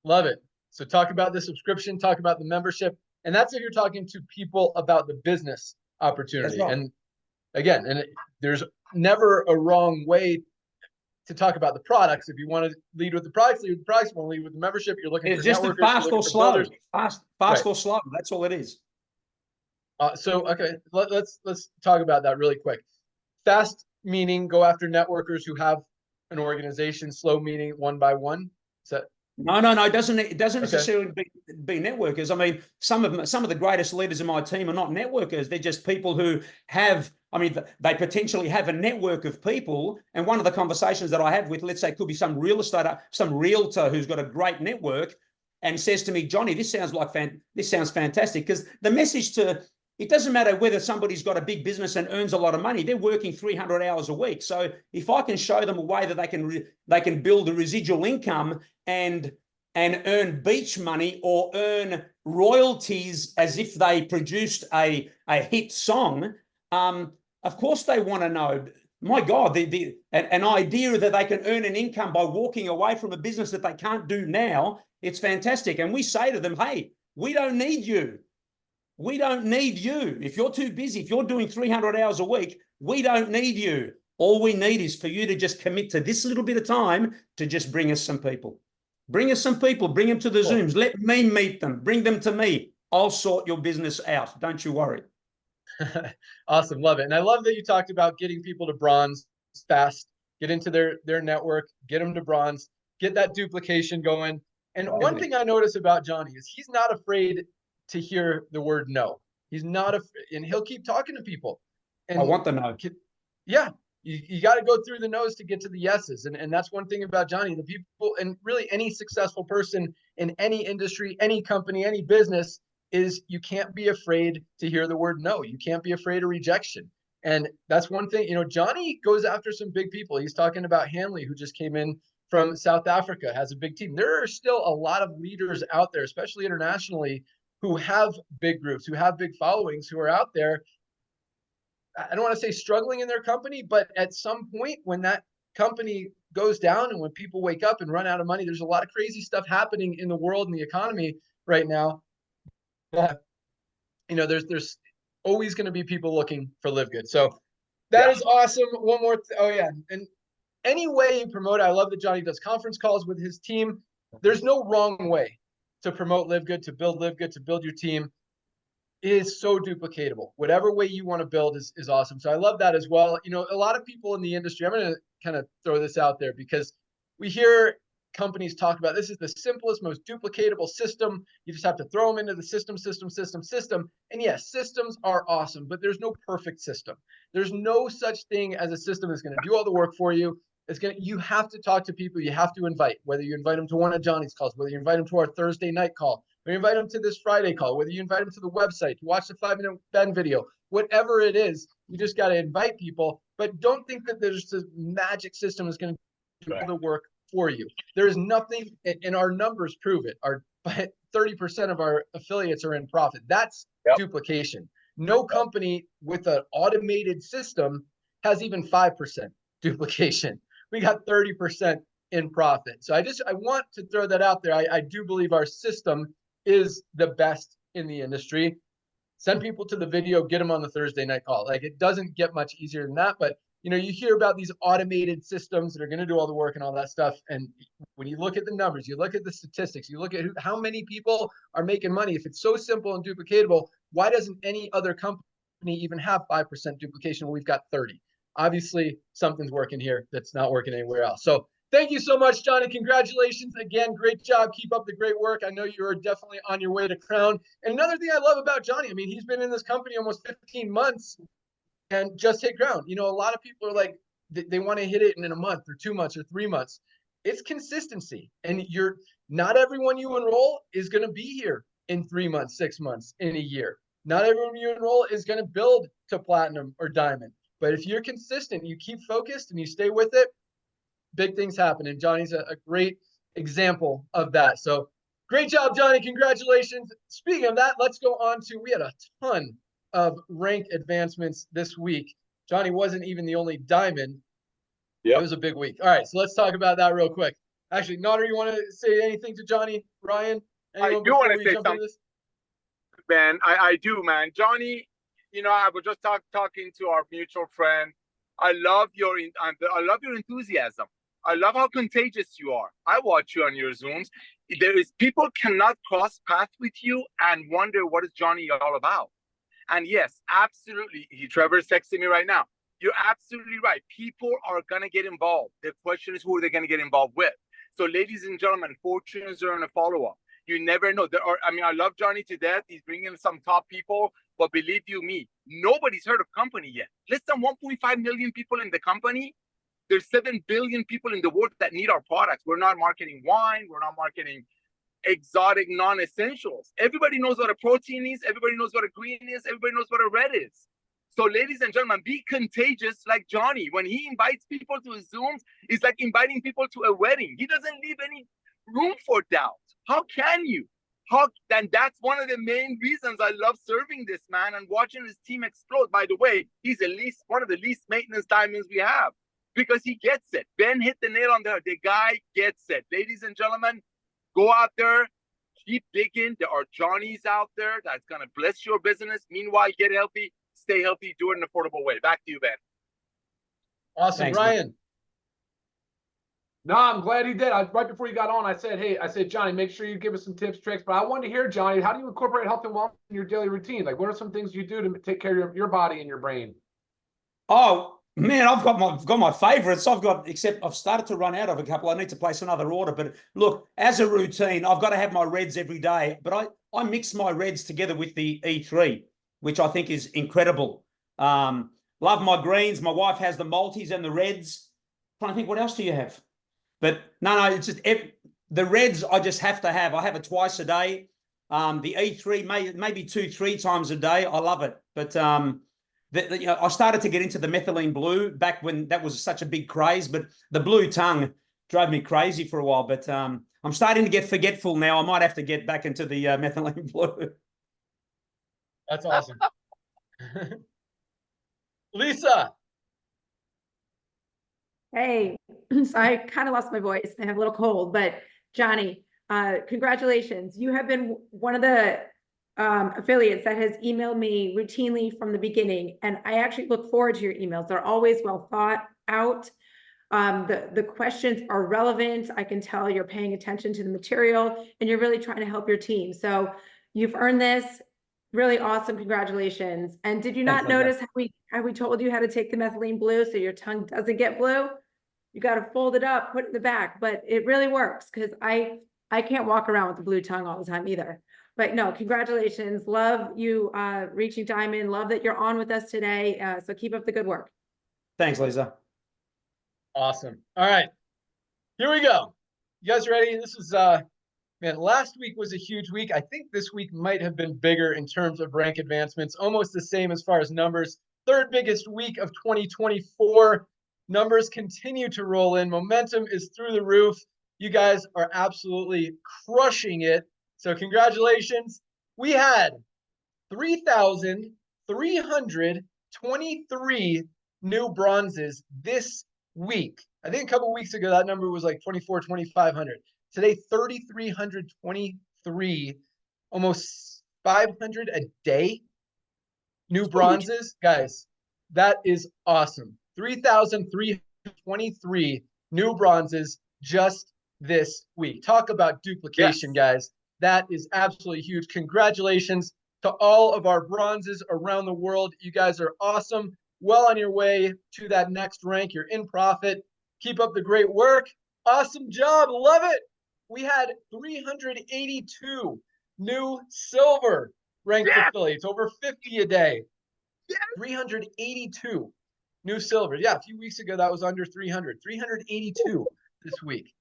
Love it. So talk about the subscription, talk about the membership, and that's if you're talking to people about the business opportunity. Right. And again, there's never a wrong way to talk about the products. If you want to lead with the products, lead with the products. If you want to lead with the membership, you're looking It's for just a networkers, fast you're or looking for slow. builders. Fast Right. or slow. That's all it is. So okay, let's talk about that really quick. Fast meaning go after networkers who have an organization. Slow meaning one by one. Is that? No. It doesn't necessarily be networkers. I mean, some of the greatest leaders in my team are not networkers. They're just people who have, I mean, they potentially have a network of people. And one of the conversations that I have with, let's say, could be some real estate, some realtor who's got a great network and says to me, Johnny, this sounds fantastic. Because the message it doesn't matter whether somebody's got a big business and earns a lot of money. They're working 300 hours a week. So if I can show them a way that they can build a residual income and earn beach money or earn royalties as if they produced a hit song, of course they want to know. My God, an idea that they can earn an income by walking away from a business that they can't do now, it's fantastic. And we say to them, hey, we don't need you. We don't need you. If you're too busy, if you're doing 300 hours a week, we don't need you. All we need is for you to just commit to this little bit of time to just bring us some people. Bring us some people. Bring them to the Zooms. Let me meet them. Bring them to me. I'll sort your business out. Don't you worry. Awesome. Love it. And I love that you talked about getting people to bronze fast, get into their network, get them to bronze, get that duplication going. And one thing I notice about Johnny is he's not afraid to hear the word no. He's not and he'll keep talking to people. And I want the no. Yeah. You got to go through the no's to get to the yeses. And that's one thing about Johnny. The people, and really any successful person in any industry, any company, any business, is you can't be afraid to hear the word no. You can't be afraid of rejection. And that's one thing, Johnny goes after some big people. He's talking about Hanley, who just came in from South Africa, has a big team. There are still a lot of leaders out there, especially internationally, who have big groups, who have big followings, who are out there. I don't want to say struggling in their company, but at some point when that company goes down and when people wake up and run out of money, there's a lot of crazy stuff happening in the world and the economy right now. There's always going to be people looking for LiveGood. So that is awesome. One more. Oh yeah. And any way you promote it, I love that Johnny does conference calls with his team. There's no wrong way to promote LiveGood, to build LiveGood, to build your team. It is so duplicatable. Whatever way you want to build is awesome. So I love that as well. A lot of people in the industry, I'm going to kind of throw this out there because we hear companies talk about this is the simplest, most duplicatable system. You just have to throw them into the system. And yes, systems are awesome, but there's no perfect system. There's no such thing as a system that's going to do all the work for you. You have to talk to people. You have to invite, whether you invite them to one of Johnny's calls, whether you invite them to our Thursday night call, whether you invite them to this Friday call, whether you invite them to the website to watch the 5-minute Ben video, whatever it is, you just got to invite people. But don't think that there's this magic system that's going to do all the work for you. There is nothing, and our numbers prove it. Our 30% of our affiliates are in profit. That's duplication. No company with an automated system has even 5% duplication. We got 30% in profit. So I want to throw that out there. I do believe our system is the best in the industry. Send people to the video, get them on the Thursday night call. Like, it doesn't get much easier than that. But you know, you hear about these automated systems that are going to do all the work and all that stuff. And when you look at the numbers, you look at the statistics, you look at how many people are making money. If it's so simple and duplicatable, why doesn't any other company even have 5% duplication when we've got 30? Obviously, something's working here that's not working anywhere else. So thank you so much, Johnny. Congratulations again. Great job. Keep up the great work. I know you are definitely on your way to crown. And another thing I love about Johnny, I mean, he's been in this company almost 15 months and just hit ground. You know, a lot of people are like, they want to hit it in a month or 2 months or 3 months. It's consistency. And not everyone you enroll is going to be here in 3 months, 6 months, in a year. Not everyone you enroll is going to build to platinum or diamond. But if you're consistent, you keep focused and you stay with it, big things happen. And Johnny's a great example of that. So great job, Johnny. Congratulations. Speaking of that, let's go on to, we had a ton of rank advancements this week. Johnny wasn't even the only diamond. It was a big week. All right, so let's talk about that real quick. Actually, Nader, you want to say anything to Johnny, Ryan? I do want to say something, Ben. I do, man. Johnny, you know, I was just talking to our mutual friend. I love your enthusiasm. I love how contagious you are. I watch you on your Zooms. People cannot cross paths with you and wonder what is Johnny all about. And yes, absolutely. Trevor's texting me right now. You're absolutely right. People are going to get involved. The question is, who are they going to get involved with? So, ladies and gentlemen, fortunes are in a follow-up. You never know. I love Johnny to death. He's bringing some top people. But believe you me, nobody's heard of company yet. Less than 1.5 million people in the company. There's 7 billion people in the world that need our products. We're not marketing wine. We're not marketing exotic non-essentials. Everybody knows what a protein is. Everybody knows what a green is. Everybody knows what a red is. So, ladies and gentlemen, be contagious like Johnny. When he invites people to his Zooms, it's like inviting people to a wedding. He doesn't leave any room for doubt. How can you? And that's one of the main reasons I love serving this man and watching his team explode. By the way, he's one of the least maintenance diamonds we have because he gets it. Ben hit the nail on the head. The guy gets it. Ladies and gentlemen, go out there, keep digging. There are Johnnies out there that's going to bless your business. Meanwhile, get healthy, stay healthy, do it in an affordable way. Back to you, Ben. Awesome. Thanks, Ryan. Man. No, I'm glad he did. Right before you got on, I said, Johnny, make sure you give us some tips, tricks. But I wanted to hear, Johnny, how do you incorporate health and wellness in your daily routine? Like, what are some things you do to take care of your body and your brain? Oh, man, I've got my favorites. I've started to run out of a couple. I need to place another order. But look, as a routine, I've got to have my reds every day. But I mix my reds together with the E3, which I think is incredible. Love my greens. My wife has the multis and the reds. I'm trying to think, what else do you have? But no, it's just the reds I just have to have. I have it twice a day. The E3 maybe 2-3 times a day. I love it. But I started to get into the methylene blue back when that was such a big craze. But the blue tongue drove me crazy for a while. But I'm starting to get forgetful now. I might have to get back into the methylene blue. That's awesome. Lisa. Hey, so I kind of lost my voice. I have a little cold, but Johnny, congratulations. You have been one of the affiliates that has emailed me routinely from the beginning. And I actually look forward to your emails. They're always well thought out. The questions are relevant. I can tell you're paying attention to the material and you're really trying to help your team. So you've earned this. Really awesome. Congratulations. And did you not notice how we told you how to take the methylene blue so your tongue doesn't get blue? you got to fold it up, put it in the back, but it really works because I can't walk around with the blue tongue all the time either. But no, congratulations. Love you reaching diamond. Love that you're on with us today. So keep up the good work. Thanks, Lisa. Awesome. All right, here we go. You guys ready? This is man, last week was a huge week. I think this week might have been bigger in terms of rank advancements, almost the same as far as numbers. Third biggest week of 2024. Numbers continue to roll in. Momentum is through the roof. You guys are absolutely crushing it. So congratulations. We had 3,323 new bronzes this week. I think a couple weeks ago, that number was like 2,500. Today, 3,323, almost 500 a day. New bronzes. Guys, that is awesome. 3,323 new bronzes just this week. Talk about duplication, guys. That is absolutely huge. Congratulations to all of our bronzes around the world. You guys are awesome. Well on your way to that next rank. You're in profit. Keep up the great work. Awesome job. Love it. We had 382 new silver ranked affiliates, over 50 a day. 382 new silver. Yeah, a few weeks ago, that was under 300. 382 this week.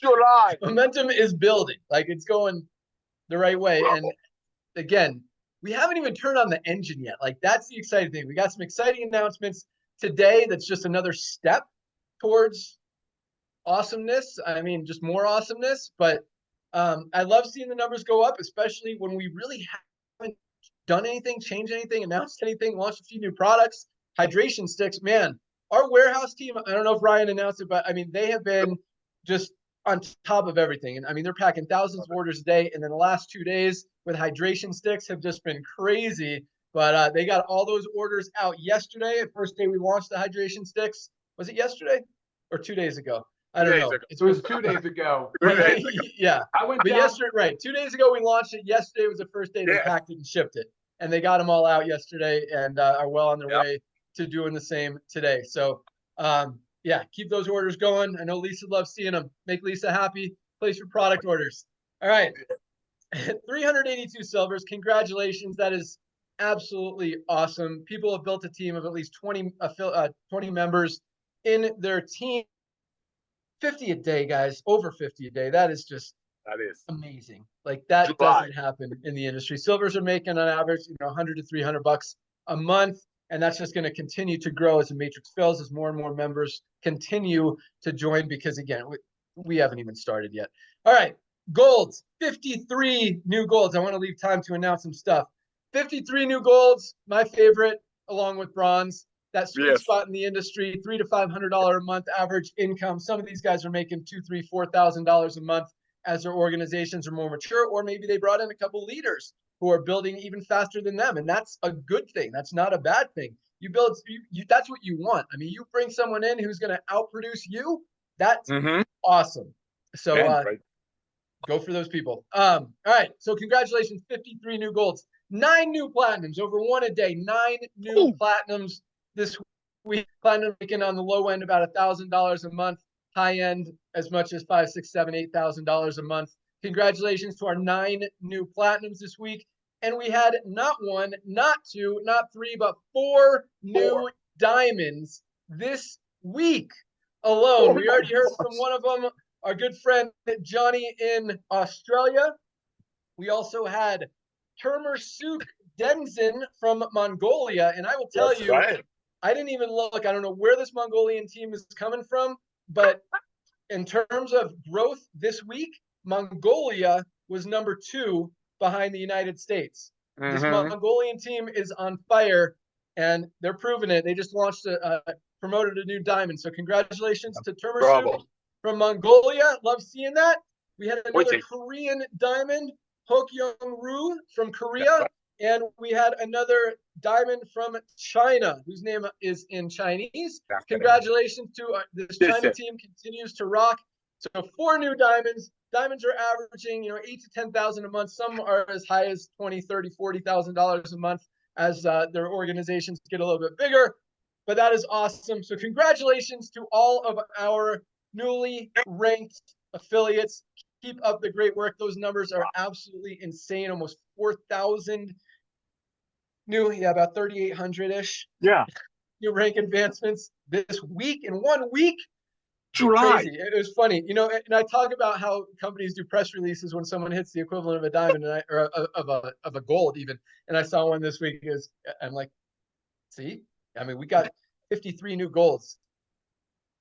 July. Momentum is building. Like, it's going the right way. And again, we haven't even turned on the engine yet. Like, that's the exciting thing. We got some exciting announcements today. That's just another step towards awesomeness. I mean, just more awesomeness. But I love seeing the numbers go up, especially when we really haven't done anything, changed anything, announced anything, launched a few new products. Hydration sticks, man. Our warehouse team, I don't know if Ryan announced it, but I mean, they have been just on top of everything. And I mean, they're packing thousands of orders a day. And then the last 2 days with hydration sticks have just been crazy. But they got all those orders out yesterday. The first day we launched the hydration sticks. Was it yesterday or 2 days ago? I don't know. It was 2 days ago. Yeah. I went But down. yesterday, right. 2 days ago, we launched it. Yesterday was the first day they packed it and shipped it. And they got them all out yesterday and are well on their way to doing the same today. So, yeah, keep those orders going. I know Lisa loves seeing them. Make Lisa happy. Place your product orders. All right. 382 silvers. Congratulations. That is absolutely awesome. People have built a team of at least 20 members in their team. 50 a day, guys. Over 50 a day. That is just amazing. Like, that doesn't happen in the industry. Silvers are making on average, $100 to $300 a month. And that's just going to continue to grow as the matrix fills, as more and more members continue to join, because again, we haven't even started yet. All right. Golds, 53 new golds. I want to leave time to announce some stuff. 53 new golds, my favorite, along with bronze. That sweet spot in the industry, $300 to $500 a month average income. Some of these guys are making $2,000, $3,000, $4,000 a month as their organizations are more mature, or maybe they brought in a couple leaders who are building even faster than them. And that's a good thing. That's not a bad thing. You build, that's what you want. I mean, you bring someone in who's going to outproduce you. That's awesome. So go for those people. All right. So congratulations, 53 new golds, 9 new platinums, over 1 a day, 9 new platinums this week. Platinum making on the low end about $1,000 a month, high end as much as $5,000, $6,000, $7,000, $8,000 a month. Congratulations to our 9 new platinums this week. And we had not 1, not 2, not 3, but 4 new diamonds this week alone. We already heard from one of them, our good friend Johnny in Australia. We also had Termersuk Denzin from Mongolia. And I will tell you, I didn't even look. I don't know where this Mongolian team is coming from, but in terms of growth this week, Mongolia was number 2 behind the United States. This Mongolian team is on fire, and they're proving it. They just launched promoted a new diamond. So congratulations to Termersuk from Mongolia. Love seeing that. We had another Korean diamond, Hokyoung-ru from Korea. And we had another diamond from China, whose name is in Chinese. Congratulations to this China team, continues to rock. So 4 new diamonds. Diamonds are averaging, $8,000 to $10,000 a month. Some are as high as $20,000, $30,000, $40,000 a month as their organizations get a little bit bigger. but that is awesome. So congratulations to all of our newly ranked affiliates. Keep up the great work. Those numbers are absolutely insane. Almost 4,000 new, about 3,800-ish. Yeah. New rank advancements this week, in 1 week. July. Crazy. It was funny, you know. And I talk about how companies do press releases when someone hits the equivalent of a diamond, or of a gold even. And I saw one this week. I'm like, see, I mean, we got 53 new golds.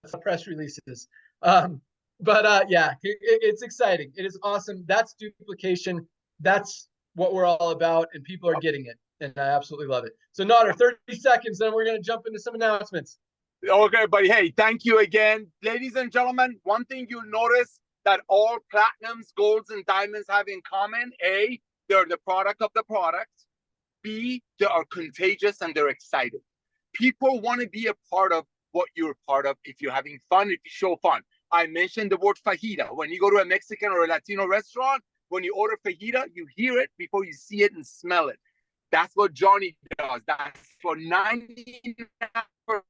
That's press releases. Yeah, it's exciting. It is awesome. That's duplication. That's what we're all about, and people are getting it, and I absolutely love it. So, Nodder, 30 seconds, then we're going to jump into some announcements. Okay, buddy. Hey, thank you again. Ladies and gentlemen, one thing you'll notice that all platinums, golds, and diamonds have in common: A, they're the product of the product. B, they are contagious and they're excited. People want to be a part of what you're part of if you're having fun, if you show fun. I mentioned the word fajita. When you go to a Mexican or a Latino restaurant, when you order fajita, you hear it before you see it and smell it. That's what Johnny does. That's for 99%.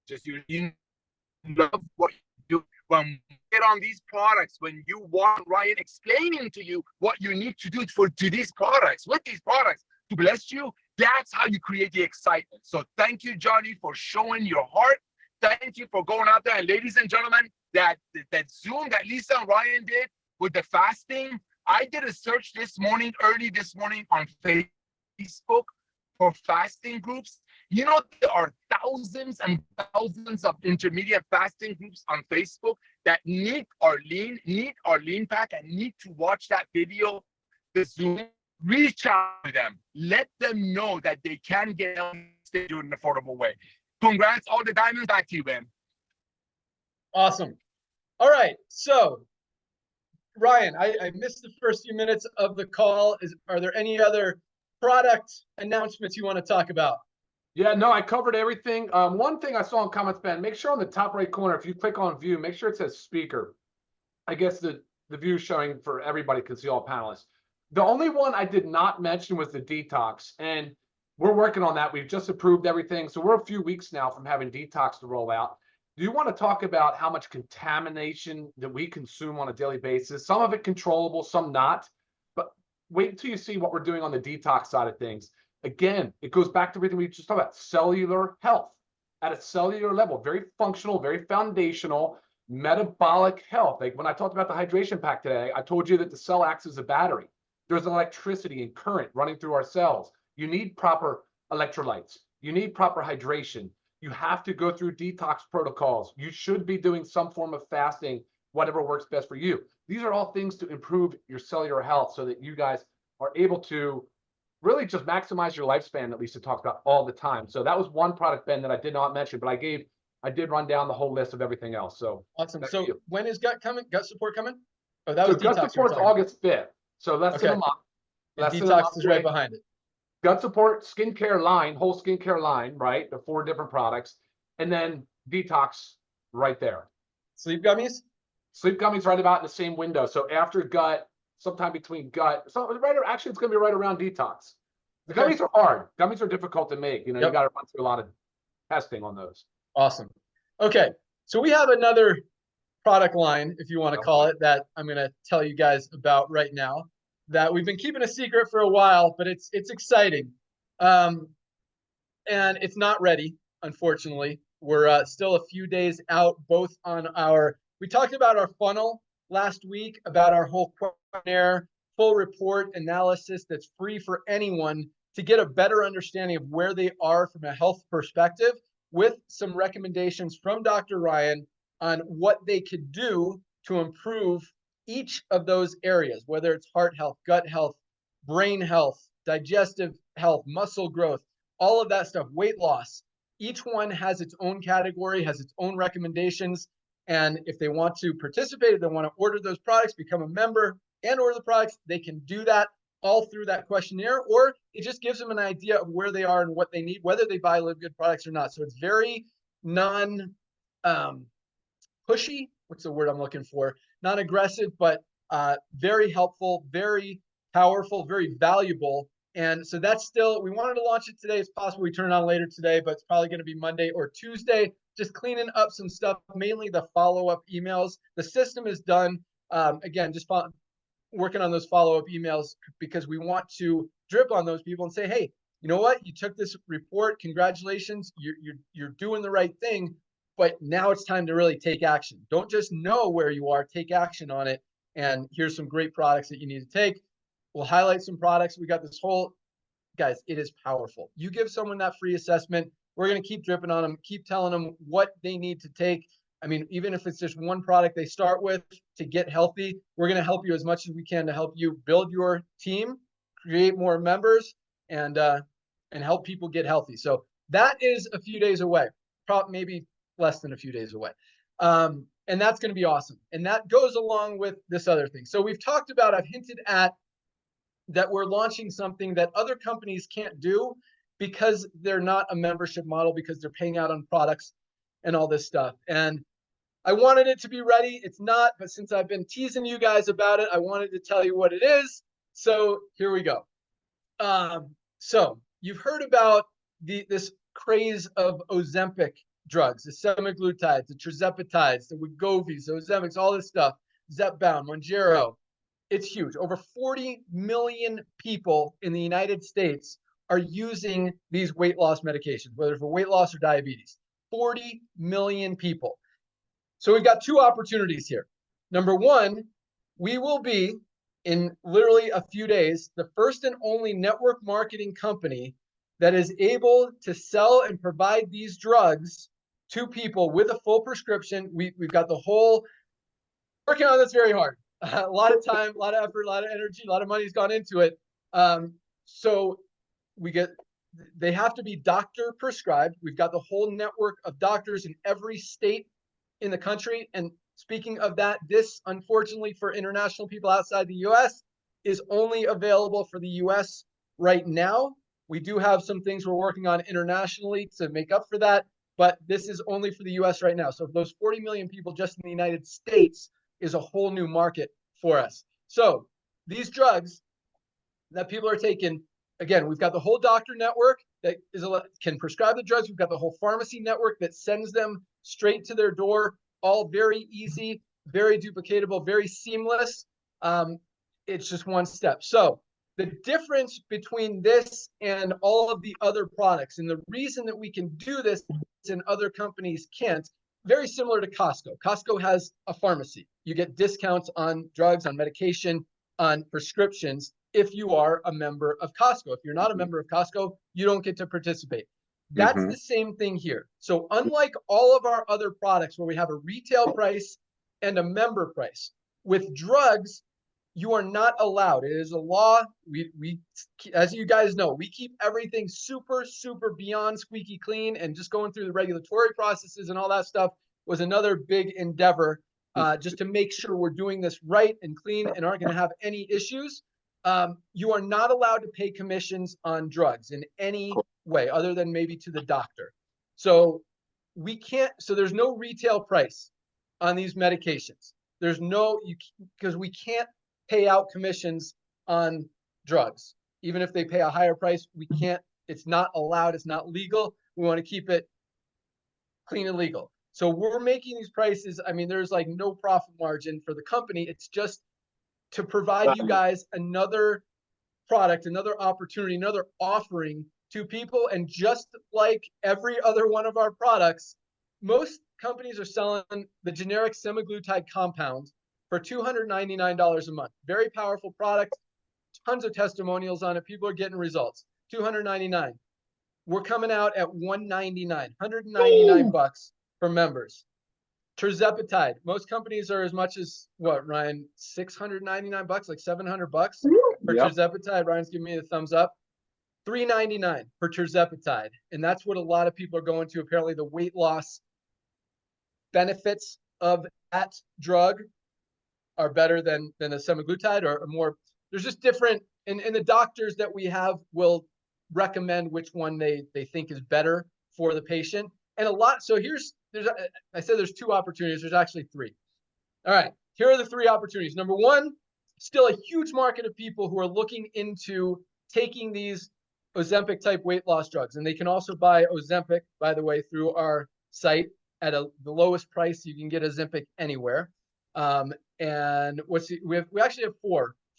Just you love what you do. When you get on these products, when you want Ryan explaining to you what you need to do to these products, with these products to bless you, that's how you create the excitement. So thank you, Johnny, for showing your heart. Thank you for going out there. And ladies and gentlemen, that Zoom that Lisa and Ryan did with the fasting, I did a search early this morning on Facebook for fasting groups. You know, there are thousands and thousands of intermediate fasting groups on Facebook that need our lean pack and need to watch that video, the Zoom. Reach out to them. Let them know that they can get out and do it in an affordable way. Congrats, all the diamonds. Back to you, Ben. Awesome. All right. So, Ryan, I missed the first few minutes of the call. Are there any other product announcements you want to talk about? Yeah, no, I covered everything. One thing I saw in comments, Ben, make sure on the top right corner, if you click on view, make sure it says speaker. I guess the view showing for everybody can see all panelists. The only one I did not mention was the detox, and we're working on that. We've just approved everything. So we're a few weeks now from having detox to roll out. Do you want to talk about how much contamination that we consume on a daily basis? Some of it controllable, some not. But wait until you see what we're doing on the detox side of things. Again, it goes back to everything we just talked about: cellular health at a cellular level, very functional, very foundational, metabolic health. Like when I talked about the hydration pack today, I told you that the cell acts as a battery. There's electricity and current running through our cells. You need proper electrolytes. You need proper hydration. You have to go through detox protocols. You should be doing some form of fasting, whatever works best for you. These are all things to improve your cellular health so that you guys are able to really just maximize your lifespan, at least it talks about all the time. So that was one product, Ben, that I did not mention, but I did run down the whole list of everything else. So awesome. So when is gut support coming? Oh, that so was gut detox. support's August 5th. So less than a month. And detox is right behind it. Gut support, skincare line, whole skincare line, right? The 4 different products. And then detox right there. Sleep gummies? Sleep gummies right about in the same window. So after gut, sometime between gut. So actually, it's going to be right around detox. The gummies are hard. Gummies are difficult to make. You know, you got to run through a lot of testing on those. Awesome. Okay. So we have another product line, if you want to call it, that I'm going to tell you guys about right now, that we've been keeping a secret for a while, but it's exciting. And it's not ready, unfortunately. We're still a few days out, both on we talked about our funnel last week, about our whole questionnaire, full report analysis that's free for anyone to get a better understanding of where they are from a health perspective, with some recommendations from Dr. Ryan on what they could do to improve each of those areas, whether it's heart health, gut health, brain health, digestive health, muscle growth, all of that stuff, weight loss. Each one has its own category, has its own recommendations. And if they want to participate, if they want to order those products, become a member and order the products, they can do that all through that questionnaire, or it just gives them an idea of where they are and what they need, whether they buy LiveGood products or not. So it's very non-pushy. What's the word I'm looking for? Non-aggressive, but very helpful, very powerful, very valuable And so that's still, we wanted to launch it today. It's possible we turn it on later today, but it's probably going to be Monday or Tuesday. Just cleaning up some stuff, mainly the follow-up emails. The system is done. Again, just working on those follow-up emails because we want to drip on those people and say, hey, you know what? You took this report. Congratulations. You're doing the right thing. But now it's time to really take action. Don't just know where you are. Take action on it. And here's some great products that you need to take. We'll highlight some products. We got this whole, guys, it is powerful. You give someone that free assessment, we're going to keep dripping on them, keep telling them what they need to take. I mean, even if it's just one product they start with to get healthy, we're going to help you as much as we can to help you build your team, create more members, and help people get healthy. So that is a few days away, probably maybe less than a few days away. And that's going to be awesome. And that goes along with this other thing. So we've talked about, I've hinted at that we're launching something that other companies can't do because they're not a membership model, because they're paying out on products and all this stuff. And I wanted it to be ready. It's not, but since I've been teasing you guys about it, I wanted to tell you what it is. So here we go. So you've heard about this craze of Ozempic drugs, the semaglutides, the tirzepatides, the Wegovy's, the Ozempics, all this stuff, Zepbound, Mounjaro. It's huge. Over 40 million people in the United States are using these weight loss medications, whether for weight loss or diabetes. 40 million people. So we've got two opportunities here. Number one, we will be, in literally a few days, the first and only network marketing company that is able to sell and provide these drugs to people with a full prescription. We've got the whole, working on this very hard. A lot of time, a lot of effort, a lot of energy, a lot of money's gone into it. So they have to be doctor prescribed. We've got the whole network of doctors in every state in the country. And speaking of that, this, unfortunately, for international people outside the US, is only available for the US right now. We do have some things we're working on internationally to make up for that, but this is only for the US right now. So those 40 million people just in the United States is a whole new market for us. So these drugs that people are taking, again, we've got the whole doctor network that can prescribe the drugs. We've got the whole pharmacy network that sends them straight to their door, all very easy, very duplicatable, very seamless. It's just one step. So the difference between this and all of the other products, and the reason that we can do this and other companies can't, very similar to Costco. Costco has a pharmacy. You get discounts on drugs, on medication, on prescriptions if you are a member of Costco. If you're not a member of Costco, you don't get to participate. That's the same thing here. So unlike all of our other products where we have a retail price and a member price, with drugs, you are not allowed. It is a law. We, as you guys know, we keep everything super, super beyond squeaky clean, and just going through the regulatory processes and all that stuff was another big endeavor, just to make sure we're doing this right and clean and aren't going to have any issues. You are not allowed to pay commissions on drugs in any way other than maybe to the doctor. So we can't, so there's no retail price on these medications. There's no, because we can't pay out commissions on drugs. Even if they pay a higher price, we can't, it's not allowed, it's not legal. We want to keep it clean and legal. So we're making these prices, I mean, there's like no profit margin for the company. It's just to provide you guys another product, another opportunity, another offering to people. And just like every other one of our products, most companies are selling the generic semaglutide compound for $299 a month. Very powerful product, tons of testimonials on it. People are getting results. $299. We're coming out at $199, $199 for members. Tirzepatide. Most companies are as much as what, Ryan? $699, like $700 for tirzepatide. Ryan's giving me the thumbs up. $399 for tirzepatide, and that's what a lot of people are going to. Apparently, the weight loss benefits of that drug are better than a semaglutide, or more. There's just different, and the doctors that we have will recommend which one they think is better for the patient. And a lot, so I said there's two opportunities, there's actually three. All right, here are the three opportunities. Number one, still a huge market of people who are looking into taking these Ozempic type weight loss drugs. And they can also buy Ozempic, by the way, through our site at the lowest price you can get Ozempic anywhere. And we actually have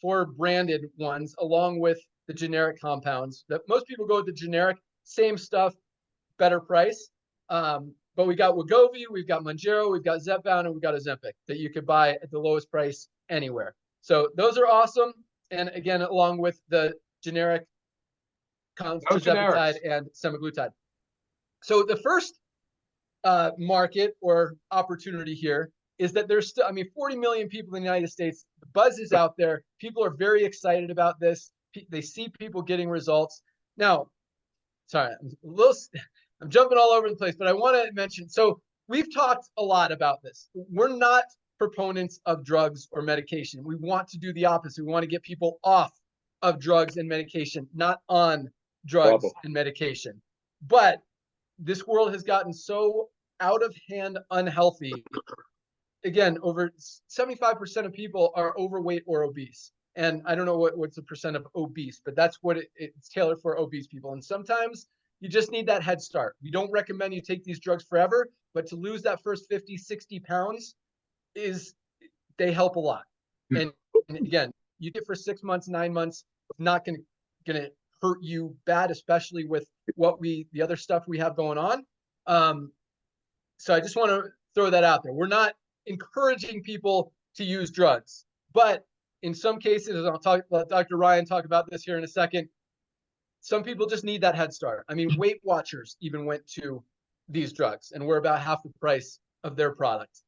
four branded ones along with the generic compounds that most people go with the generic, same stuff, better price. But we got Wegovy, we've got Mounjaro, we've got Zepbound, and we've got Ozempic that you could buy at the lowest price anywhere. So those are awesome. And again, along with the generic tirzepatide and semaglutide. So the first market or opportunity here is that there's still, 40 million people in the United States. The buzz is out there. People are very excited about this. They see people getting results. Now, sorry, I'm jumping all over the place, but I want to mention, so we've talked a lot about this. We're not proponents of drugs or medication. We want to do the opposite. We want to get people off of drugs and medication, not on drugs and medication. But this world has gotten so out of hand unhealthy. Again, over 75% of people are overweight or obese. And I don't know what's the percent of obese, but that's what it's tailored for obese people. And sometimes you just need that head start. We don't recommend you take these drugs forever, but to lose that first 50, 60 pounds they help a lot. And again, you get for 6 months, 9 months, it's not gonna hurt you bad, especially with the other stuff we have going on. So I just want to throw that out there. We're not encouraging people to use drugs, but in some cases, and I'll let Dr. Ryan talk about this here in a second, some people just need that head start. Weight Watchers even went to these drugs, and we're about half the price of their product.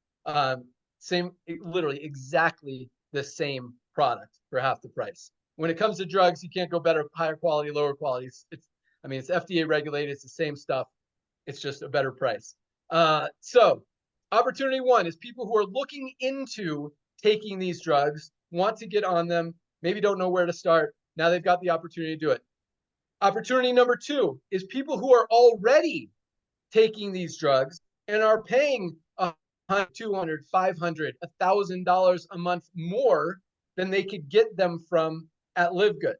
Literally exactly the same product for half the price. When it comes to drugs, you can't go better, higher quality, lower quality. It's FDA regulated. It's the same stuff. It's just a better price. So opportunity one is people who are looking into taking these drugs, want to get on them, maybe don't know where to start. Now they've got the opportunity to do it. Opportunity number two is people who are already taking these drugs and are paying $100, $200, $500, $1,000 a month more than they could get them from at LiveGood.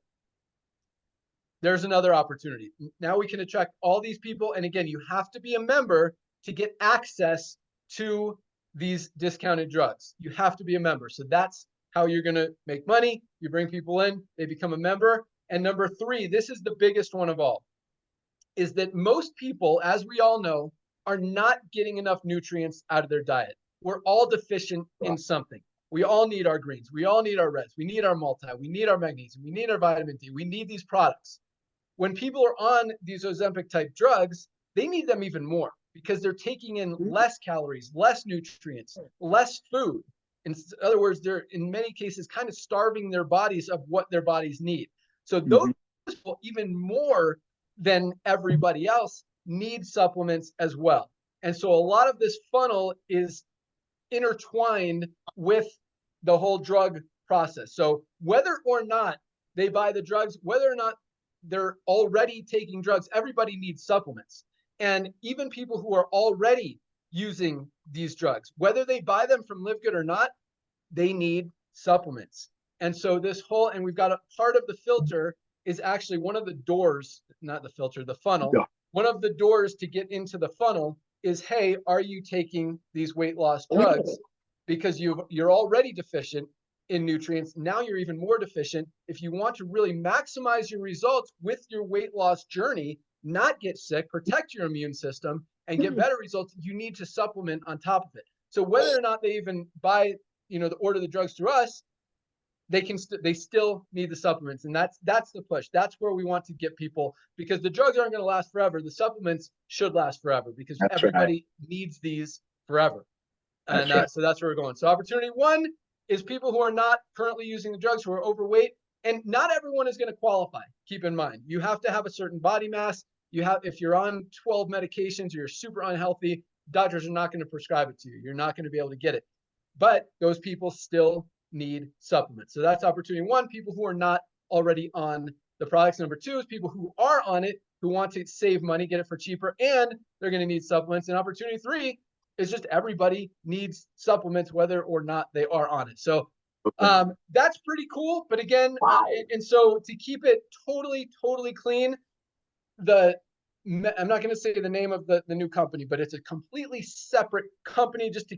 There's another opportunity. Now we can attract all these people. And again, you have to be a member to get access to these discounted drugs. You have to be a member. So that's how you're going to make money. You bring people in, they become a member. And number three, this is the biggest one of all, is that most people, as we all know, are not getting enough nutrients out of their diet. We're all deficient in something. We all need our greens. We all need our reds. We need our multi. We need our magnesium. We need our vitamin D. We need these products. When people are on these Ozempic type drugs, they need them even more because they're taking in less calories, less nutrients, less food. In other words, they're in many cases kind of starving their bodies of what their bodies need. So those people, even more than everybody else, need supplements as well. And so a lot of this funnel is intertwined with the whole drug process. So whether or not they buy the drugs, whether or not they're already taking drugs, everybody needs supplements. And even people who are already using these drugs, whether they buy them from LiveGood or not, they need supplements. And so this whole, and we've got a part of the filter is actually one of the doors, not the filter, the funnel. Yeah. One of the doors to get into the funnel is, hey, are you taking these weight loss drugs? Because you're already deficient in nutrients. Now you're even more deficient. If you want to really maximize your results with your weight loss journey, not get sick, protect your immune system, and get better results, you need to supplement on top of it. So whether or not they even buy, order the drugs through us, they still need the supplements. And that's the push. That's where we want to get people, because the drugs aren't going to last forever. The supplements should last forever because everybody needs these forever. And so that's where we're going. So opportunity one is people who are not currently using the drugs, who are overweight, and not everyone is going to qualify. Keep in mind, you have to have a certain body mass. If you're on 12 medications or you're super unhealthy, doctors are not going to prescribe it to you. You're not going to be able to get it. But those people still need supplements. So that's opportunity one, people who are not already on the products. Number two is people who are on it, who want to save money, get it for cheaper, and they're going to need supplements. And opportunity three is just everybody needs supplements, whether or not they are on it. So Okay. That's pretty cool. But again, and so to keep it totally clean, I'm not going to say the name of the new company, but it's a completely separate company. Just to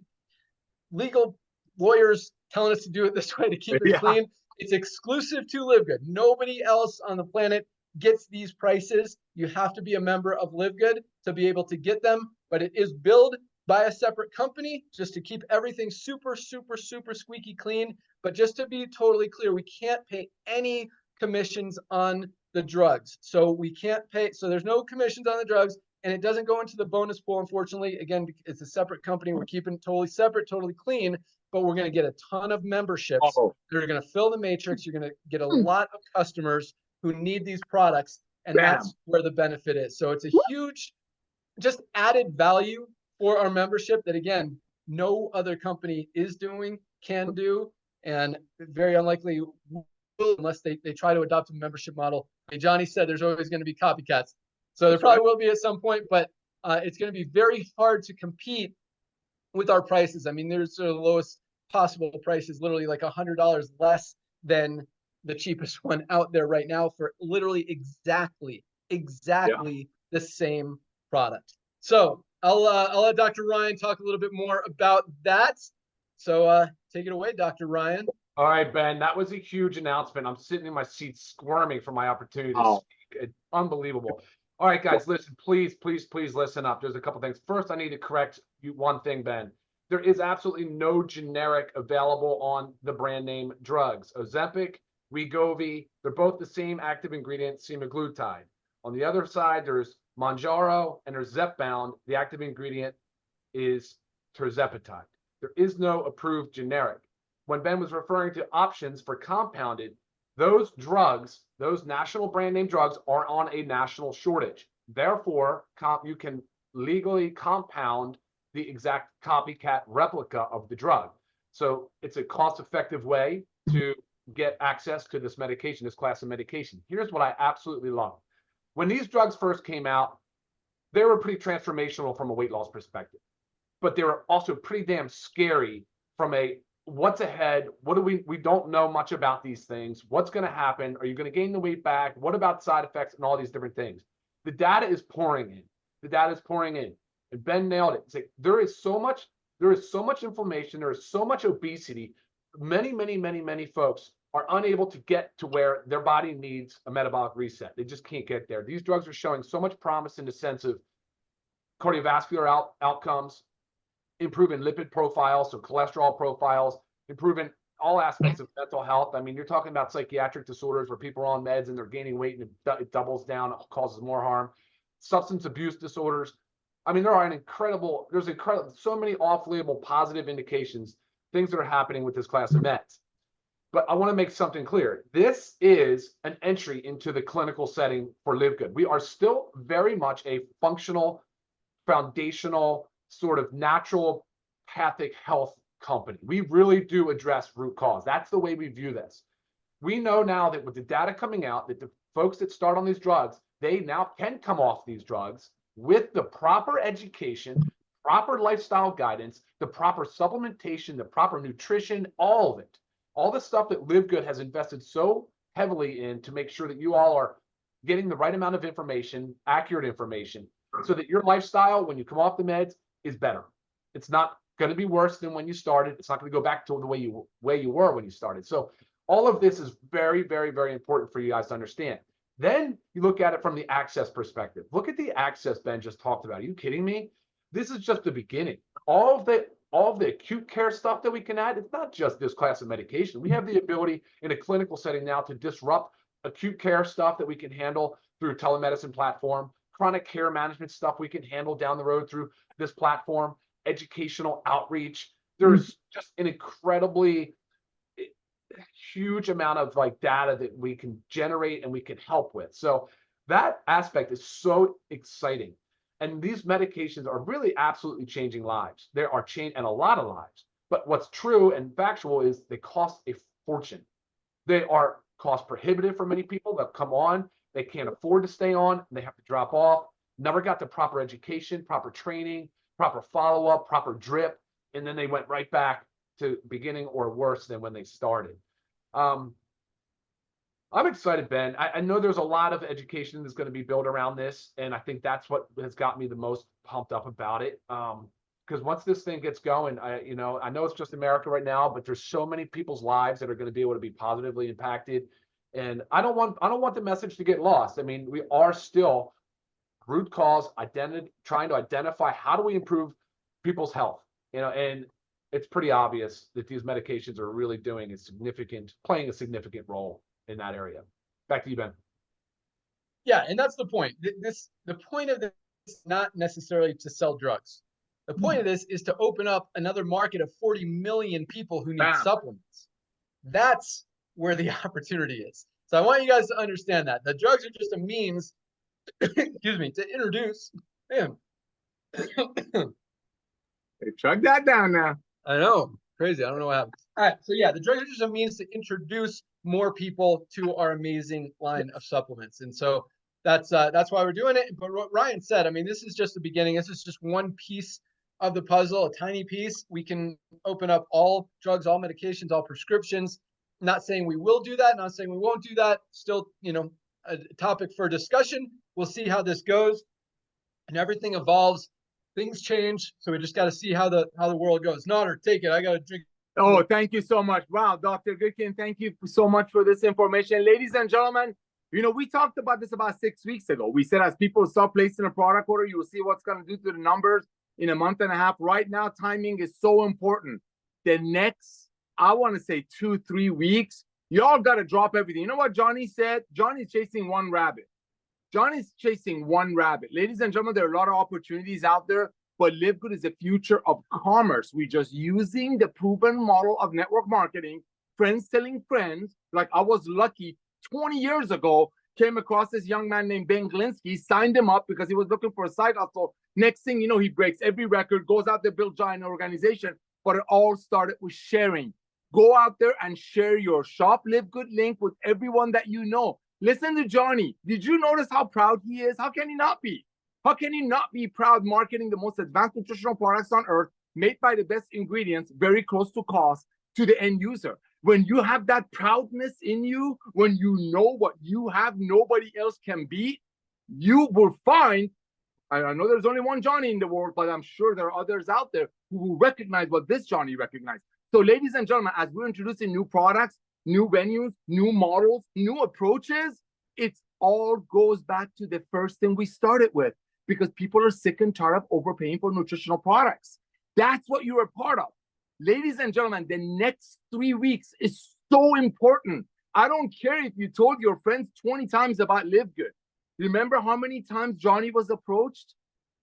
legal lawyers telling us to do it this way to keep it clean. It's exclusive to LiveGood. Nobody else on the planet gets these prices. You have to be a member of LiveGood to be able to get them, but it is billed by a separate company just to keep everything super squeaky clean. But just to be totally clear, we can't pay any commissions on the drugs. So we can't pay, so there's no commissions on the drugs, and it doesn't go into the bonus pool, unfortunately. Again, it's a separate company. We're keeping it totally separate, totally clean, but we're going to get a ton of memberships that are going to fill the matrix. You're going to get a lot of customers who need these products, and that's where the benefit is. So it's a huge, just added value for our membership that, again, no other company is doing, can do, and very unlikely will unless they try to adopt a membership model. Johnny said there's always going to be copycats. So there probably will be at some point, but it's going to be very hard to compete with our prices. I mean, there's the lowest possible prices, literally like $100 less than the cheapest one out there right now for literally exactly the same product. So I'll let Dr. Ryan talk a little bit more about that. So take it away, Dr. Ryan. All right, Ben, that was a huge announcement. I'm sitting in my seat squirming for my opportunity to speak. It's unbelievable. All right, guys, listen, please listen up. There's a couple things. First, I need to correct you one thing, Ben. There is absolutely no generic available on the brand name drugs. Ozempic, Wegovy, they're both the same active ingredient, semaglutide. On the other side, there's Mounjaro and there's Zepbound. The active ingredient is tirzepatide. There is no approved generic. When Ben was referring to options for compounded, those drugs, those national brand name drugs, are on a national shortage. Therefore, you can legally compound the exact copycat replica of the drug. So it's a cost-effective way to get access to this medication, this class of medication. Here's what I absolutely love. When these drugs first came out, they were pretty transformational from a weight loss perspective, but they were also pretty damn scary from a what's ahead? What do we don't know much about these things. What's going to happen? Are you going to gain the weight back? What about side effects and all these different things? The data is pouring in. The data is pouring in. And Ben nailed it. It's like there is so much inflammation. There is so much obesity. Many folks are unable to get to where their body needs a metabolic reset. They just can't get there. These drugs are showing so much promise in the sense of cardiovascular outcomes, improving lipid profiles, so cholesterol profiles, improving all aspects of mental health. I mean, you're talking about psychiatric disorders where people are on meds and they're gaining weight and it doubles down, it causes more harm. Substance abuse disorders. I mean, there's so many off-label positive indications, things that are happening with this class of meds. But I want to make something clear. This is an entry into the clinical setting for LiveGood. We are still very much a functional, foundational, sort of naturopathic health company. We really do address root cause. That's the way we view this. We know now that with the data coming out, that the folks that start on these drugs, they now can come off these drugs with the proper education, proper lifestyle guidance, the proper supplementation, the proper nutrition, all of it. All the stuff that LiveGood has invested so heavily in to make sure that you all are getting the right amount of information, accurate information, so that your lifestyle, when you come off the meds, is better. It's not going to be worse than when you started. It's not going to go back to the way you were when you started. So all of this is very important for you guys to understand. Then you look at it from the access perspective. Look at the access Ben just talked about. Are you kidding me? This is just the beginning. All of the acute care stuff that we can add, it's not just this class of medication. We have the ability in a clinical setting now to disrupt acute care stuff that we can handle through telemedicine platform, chronic care management stuff we can handle down the road through this platform, educational outreach. There's just an incredibly huge amount of data that we can generate and we can help with. So that aspect is so exciting. And these medications are really absolutely changing lives. They are changing a lot of lives. But what's true and factual is they cost a fortune. They are cost prohibitive for many people that come on. They can't afford to stay on. They have to drop off. Never got the proper education, proper training, proper follow-up, proper drip. And then they went right back to beginning or worse than when they started. I'm excited, Ben. I know there's a lot of education that's going to be built around this, and I think that's what has got me the most pumped up about it. Because once this thing gets going, I know it's just America right now, but there's so many people's lives that are going to be able to be positively impacted, and I don't want the message to get lost. I mean, we are still root cause trying to identify how do we improve people's health, and it's pretty obvious that these medications are really playing a significant role in that area. Back to you, Ben. Yeah, and that's the point. The point of this is not necessarily to sell drugs. The point of this is to open up another market of 40 million people who need supplements. That's where the opportunity is. So I want you guys to understand that. The drugs are just a means, excuse me, to introduce. Man. Hey, chug that down now. I know. Crazy. I don't know what happened. All right. So yeah, the drugs are just a means to introduce more people to our amazing line of supplements. And so that's why we're doing it. But what Ryan said, I mean, this is just the beginning. This is just one piece of the puzzle, a tiny piece. We can open up all drugs, all medications, all prescriptions. Not saying we will do that, not saying we won't do that. Still, a topic for discussion. We'll see how this goes. And everything evolves. Things change. So we just got to see how the world goes. Notter, take it. I got to drink. Oh, thank you so much. Wow, Dr. Goodkin, thank you so much for this information. Ladies and gentlemen, we talked about this about 6 weeks ago. We said as people start placing a product order, you will see what's going to do to the numbers in a month and a half. Right now, timing is so important. The next, I want to say 2-3 weeks, y'all got to drop everything. You know what Johnny said? Johnny's chasing one rabbit. Johnny's chasing one rabbit. Ladies and gentlemen, there are a lot of opportunities out there. But LiveGood is the future of commerce. We're just using the proven model of network marketing, friends telling friends. Like I was lucky 20 years ago, came across this young man named Ben Glinsky, signed him up because he was looking for a side hustle. Next thing you know, he breaks every record, goes out there, build giant organization. But it all started with sharing. Go out there and share your Shop LiveGood link with everyone that you know. Listen to Johnny. Did you notice how proud he is? How can he not be? How can you not be proud marketing the most advanced nutritional products on earth, made by the best ingredients, very close to cost, to the end user? When you have that proudness in you, when you know what you have, nobody else can beat, you will find, I know there's only one Johnny in the world, but I'm sure there are others out there who will recognize what this Johnny recognized. So ladies and gentlemen, as we're introducing new products, new venues, new models, new approaches, it all goes back to the first thing we started with. Because people are sick and tired of overpaying for nutritional products. That's what you're a part of. Ladies and gentlemen, the next 3 weeks is so important. I don't care if you told your friends 20 times about LiveGood. Remember how many times Johnny was approached?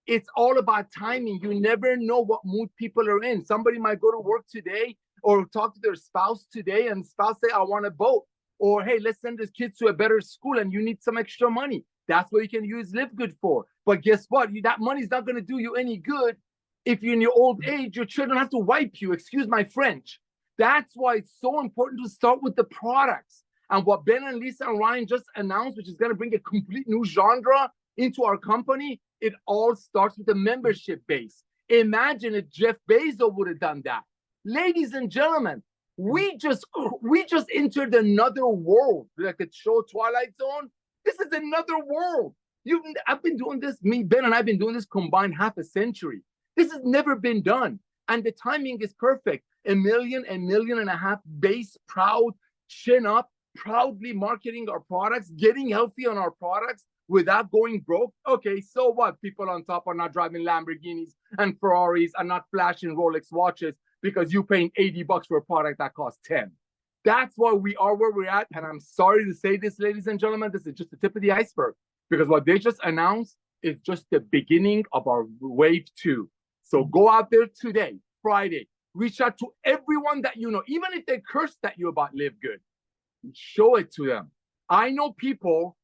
It's all about timing. You never know what mood people are in. Somebody might go to work today or talk to their spouse today and spouse say, I want a boat. Or, hey, let's send this kid to a better school and you need some extra money. That's what you can use LiveGood for. But guess what? That money's not going to do you any good if you're in your old age. Your children have to wipe you. Excuse my French. That's why it's so important to start with the products. And what Ben and Lisa and Ryan just announced, which is going to bring a complete new genre into our company, it all starts with the membership base. Imagine if Jeff Bezos would have done that. Ladies and gentlemen, we just entered another world, like the show Twilight Zone. This is another world. I've been doing this, Ben and I've been doing this combined half a century. This has never been done. And the timing is perfect. 1.5 million base, proud, chin up, proudly marketing our products, getting healthy on our products without going broke. Okay, so what? People on top are not driving Lamborghinis and Ferraris and not flashing Rolex watches because you're paying $80 for a product that costs 10. That's why we are where we're at. And I'm sorry to say this, ladies and gentlemen, this is just the tip of the iceberg. Because what they just announced is just the beginning of our wave 2. So go out there today, Friday, reach out to everyone that you know, even if they cursed at you about LiveGood, show it to them. I know people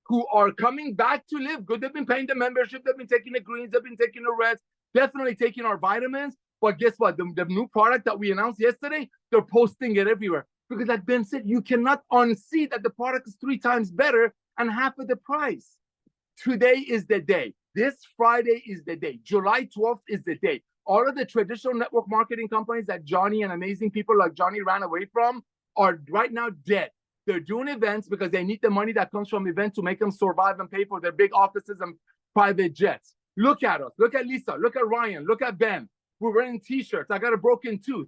who are coming back to LiveGood. They've been paying the membership, they've been taking the greens, they've been taking the reds, definitely taking our vitamins. But guess what? The new product that we announced yesterday, they're posting it everywhere. Because like Ben said, you cannot unsee that the product is 3 times better and half of the price. Today is the day. This Friday is the day. July 12th is the day. all of the traditional network marketing companies that Johnny and amazing people like Johnny ran away from are right now dead. They're doing events because they need the money that comes from events to make them survive and pay for their big offices and private jets. Look at us. Look at Lisa. Look at Ryan. Look at Ben. We're wearing t-shirts. I got a broken tooth.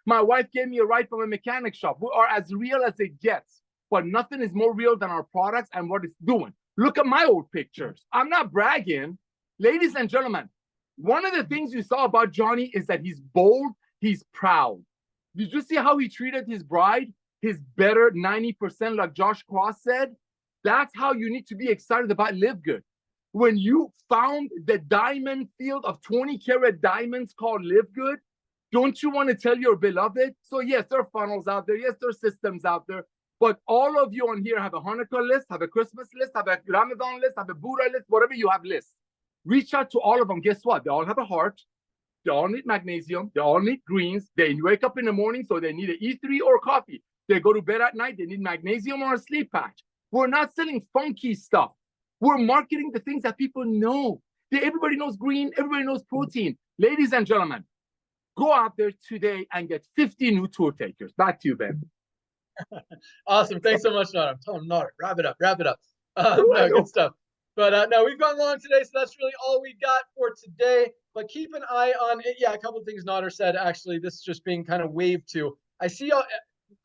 My wife gave me a ride from a mechanic shop. We are as real as it gets, but nothing is more real than our products and what it's doing. Look at my old pictures. I'm not bragging. Ladies and gentlemen, one of the things you saw about Johnny is that he's bold, he's proud. Did you see how he treated his bride? His better 90%, like Josh Cross said? That's how you need to be excited about LiveGood. When you found the diamond field of 20-karat diamonds called LiveGood, don't you want to tell your beloved? So yes, there are funnels out there. Yes, there are systems out there. But all of you on here have a Hanukkah list, have a Christmas list, have a Ramadan list, have a Buddha list, whatever you have lists. Reach out to all of them. Guess what? They all have a heart. They all need magnesium. They all need greens. They wake up in the morning, so they need an E3 or coffee. They go to bed at night. They need magnesium or a sleep patch. We're not selling funky stuff. We're marketing the things that people know. Everybody knows green. Everybody knows protein. Ladies and gentlemen, go out there today and get 50 new tour takers. Back to you, Ben. Awesome. Thanks so much, Nara. I'm telling Nara, wrap it up. No, good stuff. But no, we've gone long today, so that's really all we got for today. But keep an eye on it. Yeah, a couple of things Nader said, actually, this is just being kind of waved to. I see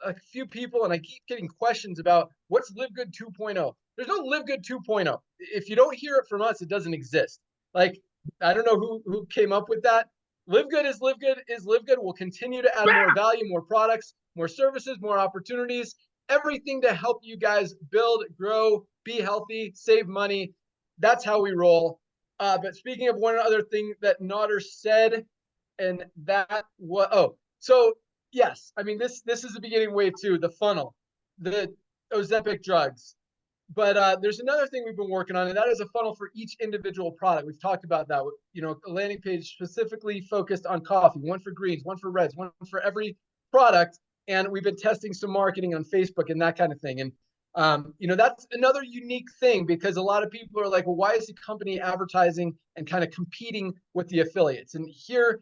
a few people, and I keep getting questions about what's LiveGood 2.0. There's no LiveGood 2.0. If you don't hear it from us, it doesn't exist. Like, I don't know who came up with that. LiveGood is LiveGood. We'll continue to add more value, more products, more services, more opportunities, everything to help you guys build, grow, be healthy, save money. That's how we roll. But speaking of one other thing that Nader said, and that was, so yes, I mean, this is the beginning wave too, the funnel, the Ozempic drugs. But there's another thing we've been working on, and that is a funnel for each individual product. We've talked about that, a landing page specifically focused on coffee, one for greens, one for reds, one for every product. And we've been testing some marketing on Facebook and that kind of thing. And, that's another unique thing, because a lot of people are like, well, why is the company advertising and kind of competing with the affiliates? And here,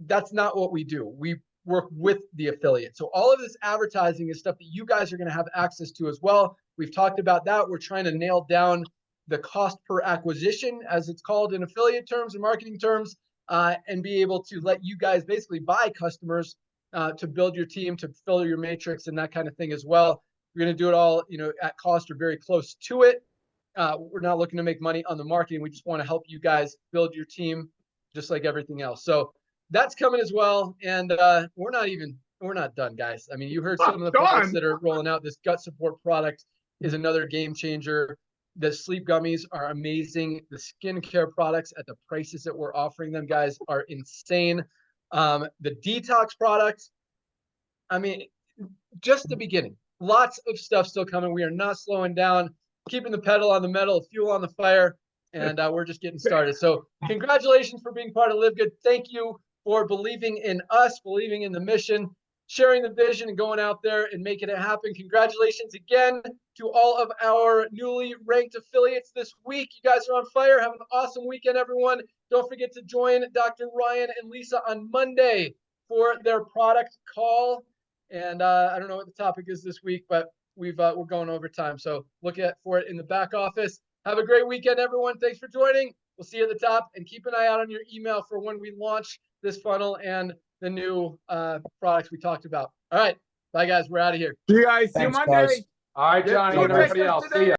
that's not what we do. We work with the affiliates. So all of this advertising is stuff that you guys are going to have access to as well. We've talked about that. We're trying to nail down the cost per acquisition, as it's called in affiliate terms and marketing terms, and be able to let you guys basically buy customers to build your team, to fill your matrix and that kind of thing as well. We're going to do it all, at cost or very close to it. We're not looking to make money on the marketing. We just want to help you guys build your team just like everything else. So that's coming as well. And we're not done, guys. I mean, you heard some of the products that are rolling out. This gut support product is another game changer. The sleep gummies are amazing. The skincare products at the prices that we're offering them, guys, are insane. The detox products, I mean, just the beginning. Lots of stuff still coming. We are not slowing down, keeping the pedal on the metal, fuel on the fire, and we're just getting started. So congratulations for being part of LiveGood. Thank you for believing in us, believing in the mission, sharing the vision, and going out there and making it happen. Congratulations again to all of our newly ranked affiliates this week. You guys are on fire. Have an awesome weekend, everyone. Don't forget to join Dr. Ryan and Lisa on Monday for their product call. And I don't know what the topic is this week, but we're going over time. So look for it in the back office. Have a great weekend, everyone. Thanks for joining. We'll see you at the top, and keep an eye out on your email for when we launch this funnel and the new products we talked about. All right. Bye, guys. We're out of here. See you guys. See you Thanks, Monday. guys. All right, Johnny, and everybody else. See ya.